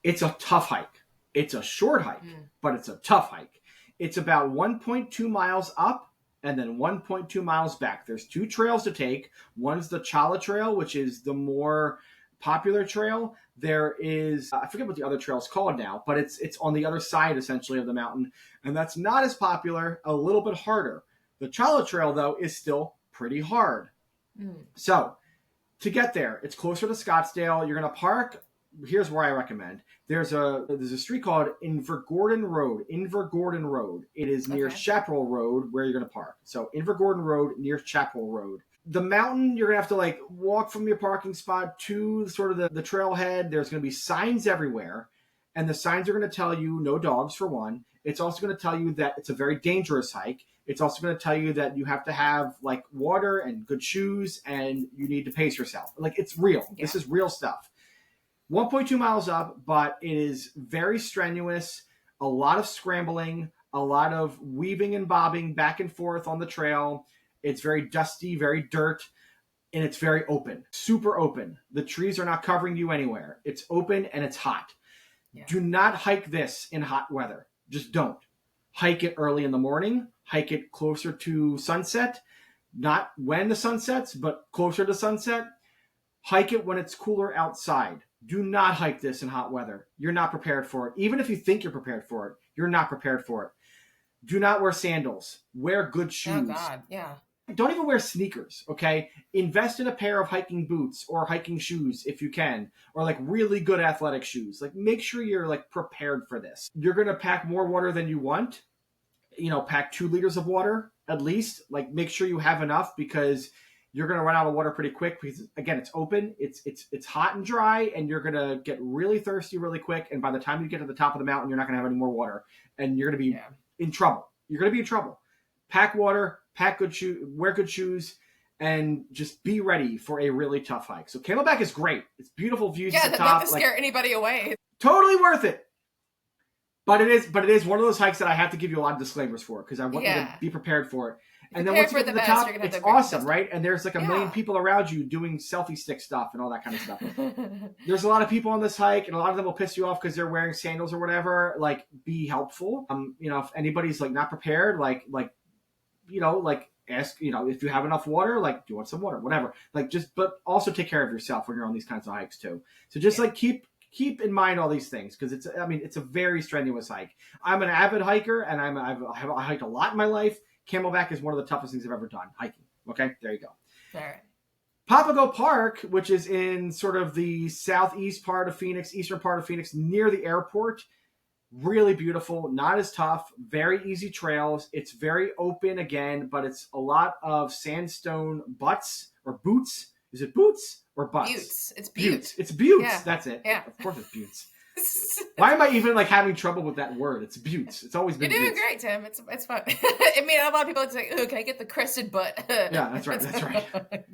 It's a tough hike. It's a short hike, but it's a tough hike. It's about 1.2 miles up and then 1.2 miles back. There's two trails to take. One's the Chala Trail, which is the more popular trail. There is, I forget what the other trail is called now, but it's on the other side essentially of the mountain, and that's not as popular, a little bit harder. The Chala Trail, though, is still pretty hard. So to get there, it's closer to Scottsdale. You're going to park. Here's where I recommend. There's a street called Invergordon Road. It is near Chaparral Road where you're going to park. So Invergordon Road near Chaparral Road. The mountain, you're going to have to like walk from your parking spot to sort of the trailhead. There's going to be signs everywhere. And the signs are going to tell you no dogs, for one. It's also going to tell you that it's a very dangerous hike. It's also going to tell you that you have to have like water and good shoes, and you need to pace yourself. Like, it's real. Yeah. This is real stuff. 1.2 miles up, but it is very strenuous. A lot of scrambling, a lot of weaving and bobbing back and forth on the trail. It's very dusty, very dirt, and it's very open, super open. The trees are not covering you anywhere. It's open and it's hot. Yeah. Do not hike this in hot weather. Just don't. Hike it early in the morning. Hike it closer to sunset. Not when the sun sets, but closer to sunset. Hike it when it's cooler outside. Do not hike this in hot weather. You're not prepared for it. Even if you think you're prepared for it, you're not prepared for it. Do not wear sandals. Wear good shoes. Oh, God, yeah. Don't even wear sneakers, okay? Invest in a pair of hiking boots or hiking shoes if you can, or like really good athletic shoes. Like, make sure you're like prepared for this. You're going to pack more water than you want. Pack 2 liters of water at least. Like, make sure you have enough, because you're going to run out of water pretty quick, because again, it's open, it's hot and dry, and you're going to get really thirsty really quick. And by the time you get to the top of the mountain, you're not going to have any more water, and you're going to be in trouble. You're going to be in trouble. Pack water, pack good shoes, wear good shoes, and just be ready for a really tough hike. So Camelback is great. It's beautiful views at the top. Not to scare anybody away. Totally worth it. But it is one of those hikes that I have to give you a lot of disclaimers for, because I want you to be prepared for it. And then prepare once you for get to the the best, top, you're gonna have it's the great awesome, stuff. right? And there's like a million people around you doing selfie stick stuff and all that kind of stuff. There's a lot of people on this hike, and a lot of them will piss you off because they're wearing sandals or whatever. Like, be helpful. If anybody's like not prepared, ask, if you have enough water, like, do you want some water, whatever. Like, but also take care of yourself when you're on these kinds of hikes too. So just like keep in mind all these things, because it's a very strenuous hike. I'm an avid hiker, and I hiked a lot in my life. Camelback is one of the toughest things I've ever done hiking. Okay, there you go. All right. Papago Park, which is in sort of the southeast part of Phoenix, eastern part of Phoenix, near the airport. Really beautiful, not as tough, very easy trails. It's very open again, but it's a lot of sandstone butts or boots. Is it boots or butts? Buttes. It's buttes. buttes. It's buttes. Yeah. That's it. Yeah. Of course it's buttes. Why am I even like having trouble with that word? It's buttes. It's always been You're doing buttes. great, Tim. It's fun. I mean, a lot of people like to say, "Oh, can I get the crested butt?" Yeah, that's right. That's right.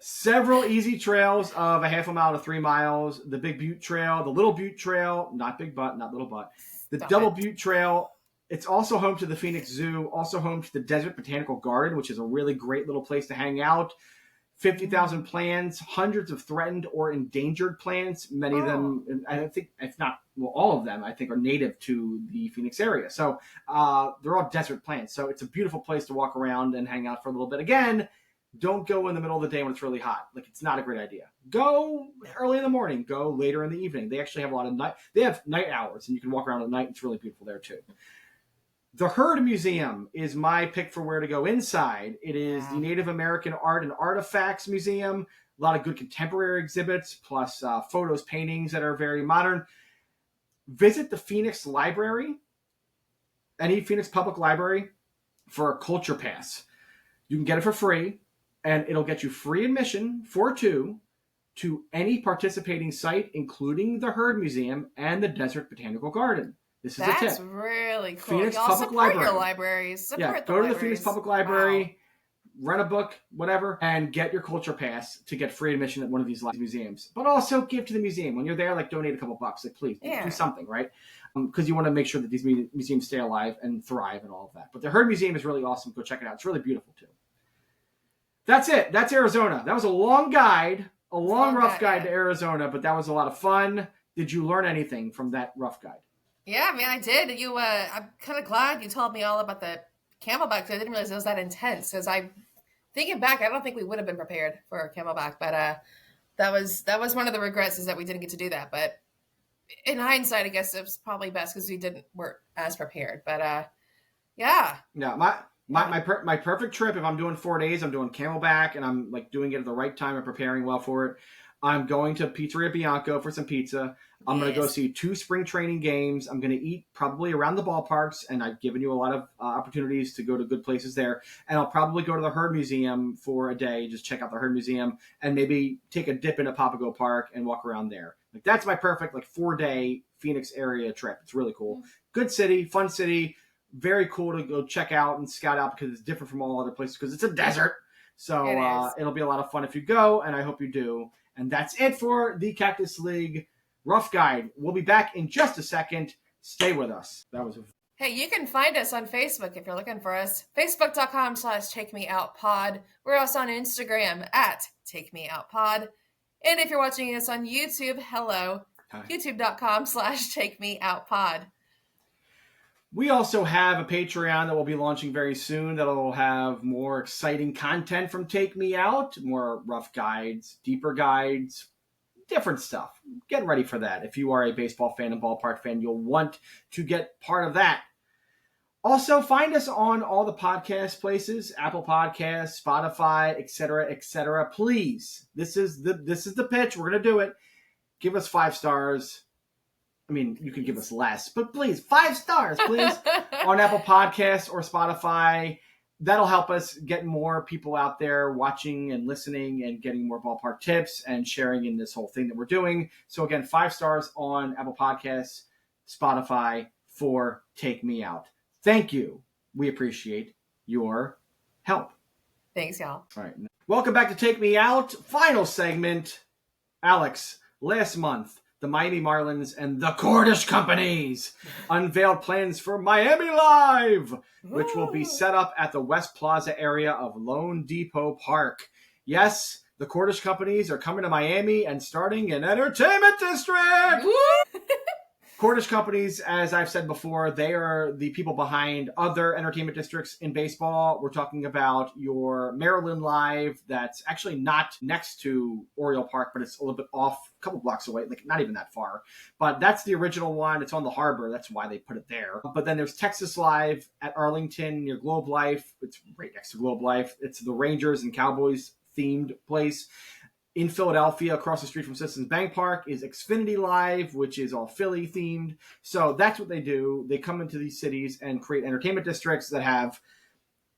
Several easy trails of a half a mile to 3 miles. The Big Butte Trail, the Little Butte Trail, not Big Butt, not Little Butt. The Double Butte Trail. It's also home to the Phoenix Zoo, also home to the Desert Botanical Garden, which is a really great little place to hang out. 50,000 plants, hundreds of threatened or endangered plants. Many of them, I think, if not, well, all of them, I think, are native to the Phoenix area. So they're all desert plants. So it's a beautiful place to walk around and hang out for a little bit. Again, don't go in the middle of the day when it's really hot. Like, it's not a great idea. Go early in the morning. Go later in the evening. They actually have a lot of night hours, and you can walk around at night. It's really beautiful there too. The Herd Museum is my pick for where to go inside. It is the Native American Art and Artifacts Museum. A lot of good contemporary exhibits, plus photos, paintings that are very modern. Visit the Phoenix Library, any Phoenix Public Library, for a culture pass. You can get it for free, and it'll get you free admission for two to any participating site, including the Herd Museum and the Desert Botanical Garden. This is a tip. That's really cool. Phoenix Y'all Public support Library. your libraries. Go to the Phoenix Public Library, rent a book, whatever, and get your culture pass to get free admission at one of these museums. But also give to the museum. When you're there, like, donate a couple bucks. Like, please, do something, right? Because you want to make sure that these museums stay alive and thrive and all of that. But the Herd Museum is really awesome. Go check it out. It's really beautiful, too. That's it. That's Arizona. That was a long guide, rough guide to Arizona, but that was a lot of fun. Did you learn anything from that rough guide? Yeah, man, I did. I'm kind of glad you told me all about the Camelback. I didn't realize it was that intense. As I'm thinking back, I don't think we would have been prepared for a Camelback, but that was one of the regrets, is that we didn't get to do that. But in hindsight, I guess it was probably best because we weren't as prepared. But yeah. My perfect trip, if I'm doing 4 days, I'm doing Camelback, and I'm like doing it at the right time and preparing well for it. I'm going to Pizzeria Bianco for some pizza. I'm going to go see 2 spring training games. I'm going to eat probably around the ballparks, and I've given you a lot of opportunities to go to good places there. And I'll probably go to the Herd Museum for a day, just check out the Herd Museum, and maybe take a dip into Papago Park and walk around there. Like, that's my perfect 4-day Phoenix area trip. It's really cool. Good city, fun city, very cool to go check out and scout out, because it's different from all other places because it's a desert. So it'll be a lot of fun if you go, and I hope you do. And that's it for the Cactus League Rough Guide. We'll be back in just a second. Stay with us. Hey, you can find us on Facebook if you're looking for us. Facebook.com/TakeMeOutPod. We're also on Instagram at TakeMeOutPod. And if you're watching us on YouTube, hello. Hi. YouTube.com/TakeMeOutPod. We also have a Patreon that we'll be launching very soon that'll have more exciting content from Take Me Out, more rough guides, deeper guides, different stuff. Get ready for that. If you are a baseball fan and ballpark fan, you'll want to get part of that. Also, find us on all the podcast places, Apple Podcasts, Spotify, etc., etc. Please, this is the pitch. We're going to do it. Give us 5 stars. I mean, you can give us less, but please, 5 stars, please, on Apple Podcasts or Spotify. That'll help us get more people out there watching and listening and getting more ballpark tips and sharing in this whole thing that we're doing. So again, 5 stars on Apple Podcasts, Spotify for Take Me Out. Thank you. We appreciate your help. Thanks, y'all. All right. Welcome back to Take Me Out. Final segment. Alex, last month, the Miami Marlins and the Cordish Companies unveiled plans for Miami Live, which will be set up at the West Plaza area of Lone Depot Park. Yes, the Cordish Companies are coming to Miami and starting an entertainment district. Cordish Companies, as I've said before, they are the people behind other entertainment districts in baseball. We're talking about your Maryland Live that's actually not next to Oriole Park, but it's a little bit off, a couple blocks away, like not even that far. But that's the original one. It's on the harbor. That's why they put it there. But then there's Texas Live at Arlington near Globe Life. It's right next to Globe Life. It's the Rangers and Cowboys themed place. In Philadelphia, across the street from Citizens Bank Park, is Xfinity Live, which is all Philly themed. So that's what they do. They come into these cities and create entertainment districts that have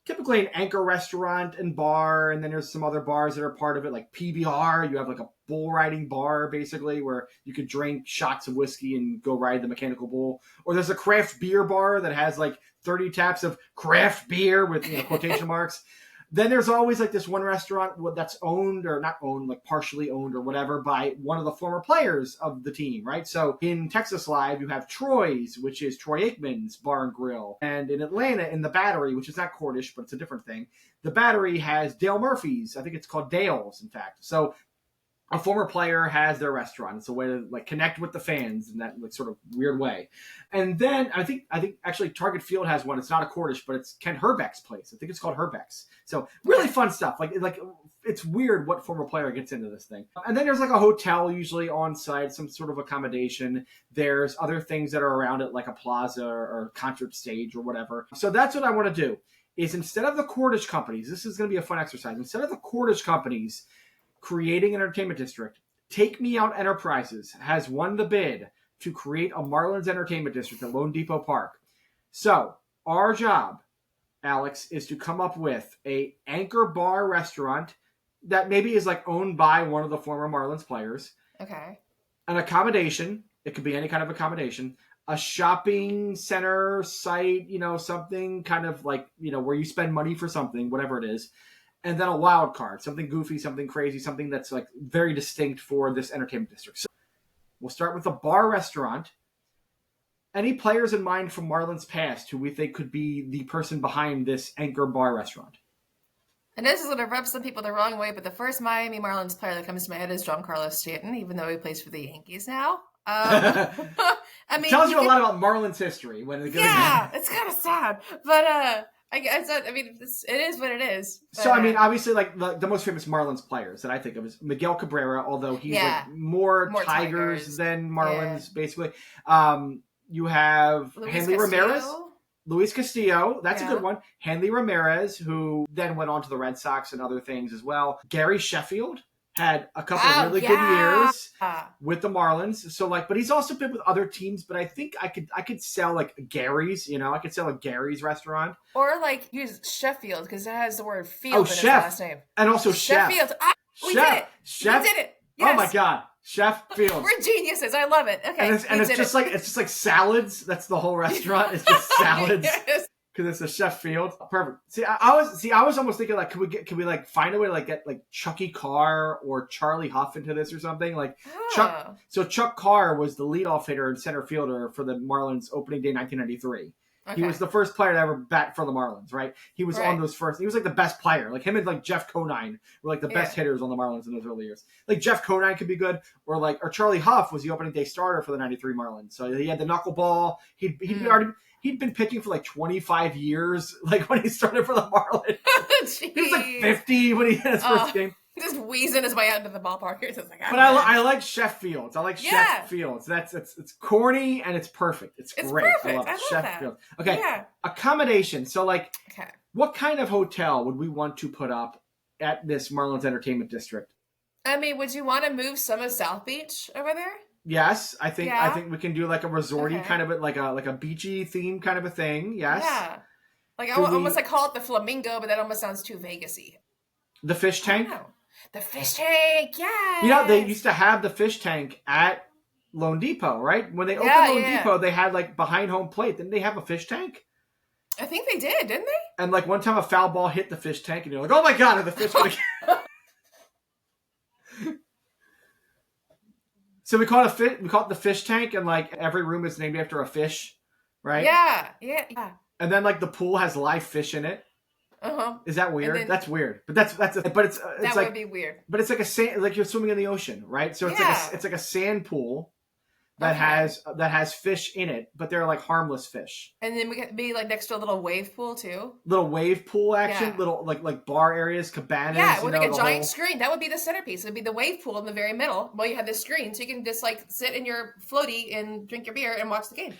typically an anchor restaurant and bar, and then there's some other bars that are part of it, like PBR. You have like a bull riding bar, basically, where you could drink shots of whiskey and go ride the mechanical bull. Or there's a craft beer bar that has like 30 taps of craft beer with quotation marks. Then there's always like this one restaurant that's owned or not owned, like partially owned or whatever by one of the former players of the team, right? So in Texas Live, you have Troy's, which is Troy Aikman's Bar and Grill. And in Atlanta, in the Battery, which is not Cordish, but it's a different thing, the Battery has Dale Murphy's. I think it's called Dale's, in fact. So a former player has their restaurant. It's a way to like connect with the fans in that like, sort of weird way. And then I think actually Target Field has one. It's not a Cordish, but it's Ken Herbeck's place. I think it's called Herbeck's. So really fun stuff. Like it's weird what former player gets into this thing. And then there's like a hotel usually on site, some sort of accommodation. There's other things that are around it, like a plaza or concert stage or whatever. So that's what I want to do. Is instead of the Cordish Companies, this is going to be a fun exercise. Instead of the Cordish Companies creating an entertainment district, Take Me Out Enterprises has won the bid to create a Marlins entertainment district at Lone Depot Park. So our job, Alex, is to come up with a anchor bar restaurant that maybe is like owned by one of the former Marlins players. Okay. An accommodation. It could be any kind of accommodation. A shopping center site, something kind of like, where you spend money for something, whatever it is. And then a wild card, something goofy, something crazy, something that's like very distinct for this entertainment district. So we'll start with a bar restaurant. Any players in mind from Marlins past who we think could be the person behind this anchor bar restaurant? And this is going to rub some people the wrong way, but the first Miami Marlins player that comes to my head is Giancarlo Stanton, even though he plays for the Yankees now. I mean, tells you a lot about Marlins history. It's kind of sad, but it is what it is. But, so, obviously, like the most famous Marlins players that I think of is Miguel Cabrera, although he's like more Tigers than Marlins, basically. You have Hanley Ramirez, Luis Castillo. That's a good one. Hanley Ramirez, who then went on to the Red Sox and other things as well. Gary Sheffield had a couple of really good years with the Marlins. So but he's also been with other teams, but I think I could sell like Gary's, I could sell a Gary's restaurant. Or like use Sheffield because it has the word field in its last name. And also Sheffield. We did it. Chef. We did it. Yes. Oh my God. Sheffield. We're geniuses. I love it. Okay. And it's just like salads. That's the whole restaurant. It's just salads. Yes. Because it's a Sheffield. Perfect. I was almost thinking like, can we like find a way to like get like Chucky Carr or Charlie Huff into this or something? Like Chuck Carr was the leadoff hitter and center fielder for the Marlins opening day 1993. Okay. He was the first player to ever bat for the Marlins, right? He was on those first. He was like the best player. Like him and like Jeff Conine were like the best hitters on the Marlins in those early years. Like Jeff Conine could be good, or Charlie Huff was the opening day starter for the '93 Marlins. So he had the knuckleball. He'd been pitching for like 25 years, like when he started for the Marlins. He was like 50 when he had his first game. Just wheezing his way out into the ballpark. But I like Sheffields. I like Sheffields. It's corny and it's perfect. It's great. Perfect. I love Sheffield. That. Okay. Yeah. Accommodation. So what kind of hotel would we want to put up at this Marlins Entertainment District? Would you want to move some of South Beach over there? Yes, I think we can do like a resorty kind of like a beachy theme kind of a thing. Yes. Yeah. Like I almost like call it the Flamingo, but that almost sounds too Vegas-y. The fish tank? The fish tank, yes. They used to have the fish tank at Lone Depot, right? When they opened Lone Depot, they had like behind home plate. Didn't they have a fish tank? I think they did, didn't they? And like one time a foul ball hit the fish tank and you're like, oh my God, are the fish going to So we call it the fish tank, and like every room is named after a fish, right? Yeah. And then like the pool has live fish in it. Is that weird? Then, that's weird. But it's that like, would be weird. But it's like a sand, like you're swimming in the ocean, right? So it's like a sand pool that has fish in it, but they're like harmless fish. And then we could be like next to a little wave pool too. Little wave pool action, little like bar areas, cabanas. Yeah, with like a giant screen. That would be the centerpiece. It would be the wave pool in the very middle. Well, you have this screen, so you can just like sit in your floaty and drink your beer and watch the game.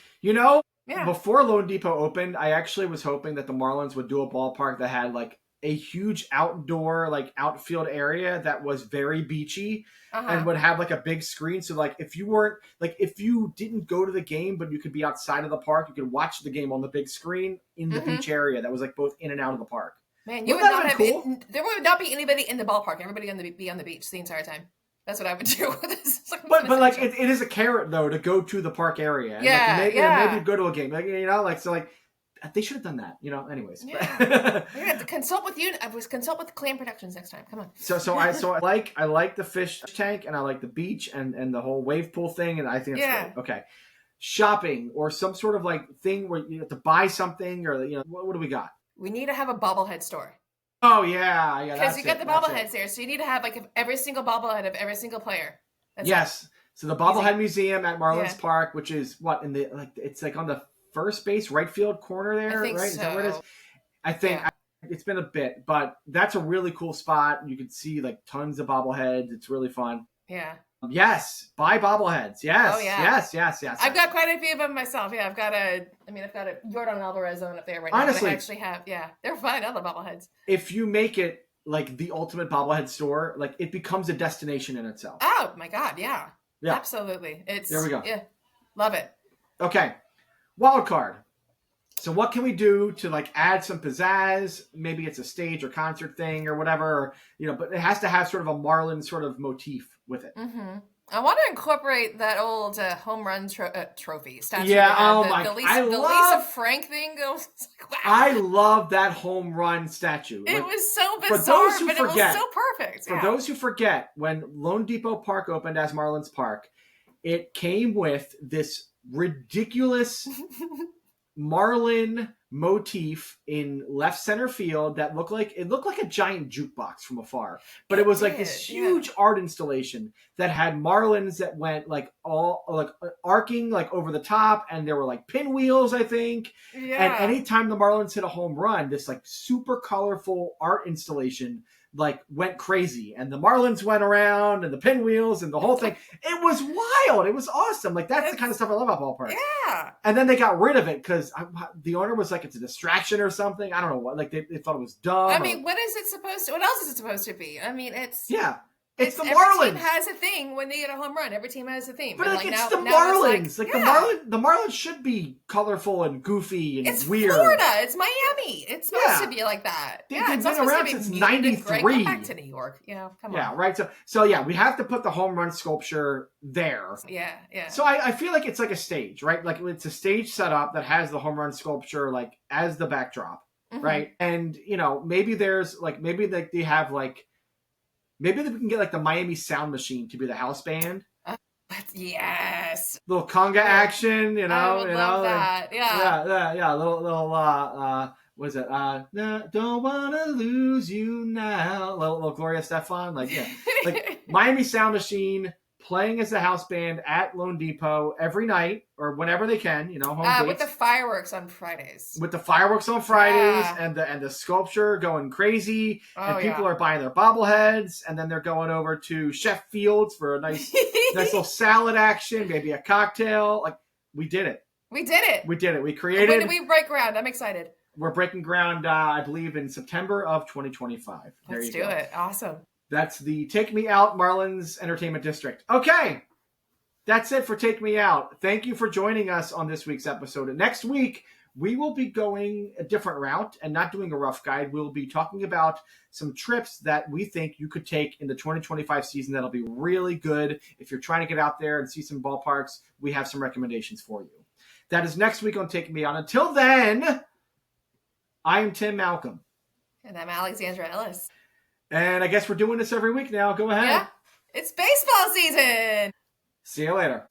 Before Lone Depot opened, I actually was hoping that the Marlins would do a ballpark that had like a huge outdoor, like outfield area that was very beachy and would have like a big screen. So like if you didn't go to the game, but you could be outside of the park, you could watch the game on the big screen in the beach area that was like both in and out of the park. Man, you would not have cool? There would not be anybody in the ballpark. Everybody be on the beach the entire time. That's what I would do. But like it is a carrot though to go to the park area. And maybe go to a game. Like, they should have done that. Anyways. Yeah. We're gonna have to consult with Clan Productions next time. Come on. So I like the fish tank, and I like the beach and the whole wave pool thing, and I think that's great. Okay. Shopping or some sort of like thing where you have to buy something, or what do we got? We need to have a bobblehead store. Oh yeah. Because you got the bobbleheads there, so you need to have like every single bobblehead of every single player. Yes. So the bobblehead museum at Marlins Park, which is it's like on the first base right field corner there, right? So. Is that where it is? I think it's been a bit, but that's a really cool spot. You can see like tons of bobbleheads. It's really fun. Yeah. Yes, buy bobbleheads. Yes. Oh, yeah. Yes. I've got quite a few of them myself. Yeah, I've got a Jordan Alvarez on up there right now. Honestly, I actually have. Yeah, they're fun. I love bobbleheads. If you make it like the ultimate bobblehead store, like it becomes a destination in itself. Oh my God, yeah. Absolutely. There we go. Yeah, love it. Okay, wild card. So what can we do to like add some pizzazz? Maybe it's a stage or concert thing or whatever, but it has to have sort of a Marlins sort of motif with it. Mm-hmm. I want to incorporate that old home run trophy statue. Yeah, the Lisa Frank thing. Wow. I love that home run statue. It was so bizarre, it was so perfect. For those who forget, when Lone Depot Park opened as Marlins Park, it came with this ridiculous Marlin motif in left center field that looked like a giant jukebox from afar, but it was like this huge art installation that had Marlins that went like all like arcing like over the top, and there were like pinwheels, I think. Yeah. And anytime the Marlins hit a home run, this like super colorful art installation like went crazy, and the Marlins went around, and the pinwheels and the whole thing. It was wild. It was awesome. Like that's the kind of stuff I love about ballparks. Yeah. And then they got rid of it because the owner was like, it's a distraction or something. I don't know what. Like they thought it was dumb. I mean, what else is it supposed to be? I mean, it's the Marlins. Every team has a thing when they get a home run. Every team has a theme. But it's the Marlins. The Marlins should be colorful and goofy and weird. It's Florida. It's Miami. It's supposed to be like that. It's been around since '93. Go back to New York. Come on. Yeah, right. So we have to put the home run sculpture there. Yeah. So I feel like it's like a stage, right? Like it's a stage setup that has the home run sculpture like as the backdrop, right? And maybe there's like maybe they have like. Maybe we can get like the Miami Sound Machine to be the house band. Yes. Little conga action, I would love that. Yeah. Little what is it? Don't wanna lose you now. Little Gloria Estefan, like Miami Sound Machine playing as the house band at Lone Depot every night or whenever they can, home dates. With the fireworks on Fridays. And the sculpture going crazy, and people are buying their bobbleheads, and then they're going over to Chef Fields for a nice little salad action, maybe a cocktail. Like we did it. We created. When did we break ground? I'm excited. We're breaking ground, I believe, in September of 2025. Let's do it. Awesome. That's the Take Me Out Marlins Entertainment District. Okay. That's it for Take Me Out. Thank you for joining us on this week's episode. And next week, we will be going a different route and not doing a rough guide. We'll be talking about some trips that we think you could take in the 2025 season that'll be really good. If you're trying to get out there and see some ballparks, we have some recommendations for you. That is next week on Take Me Out. Until then, I am Tim Malcolm. And I'm Alexandra Ellis. And I guess we're doing this every week now. Go ahead. Yeah, it's baseball season. See you later.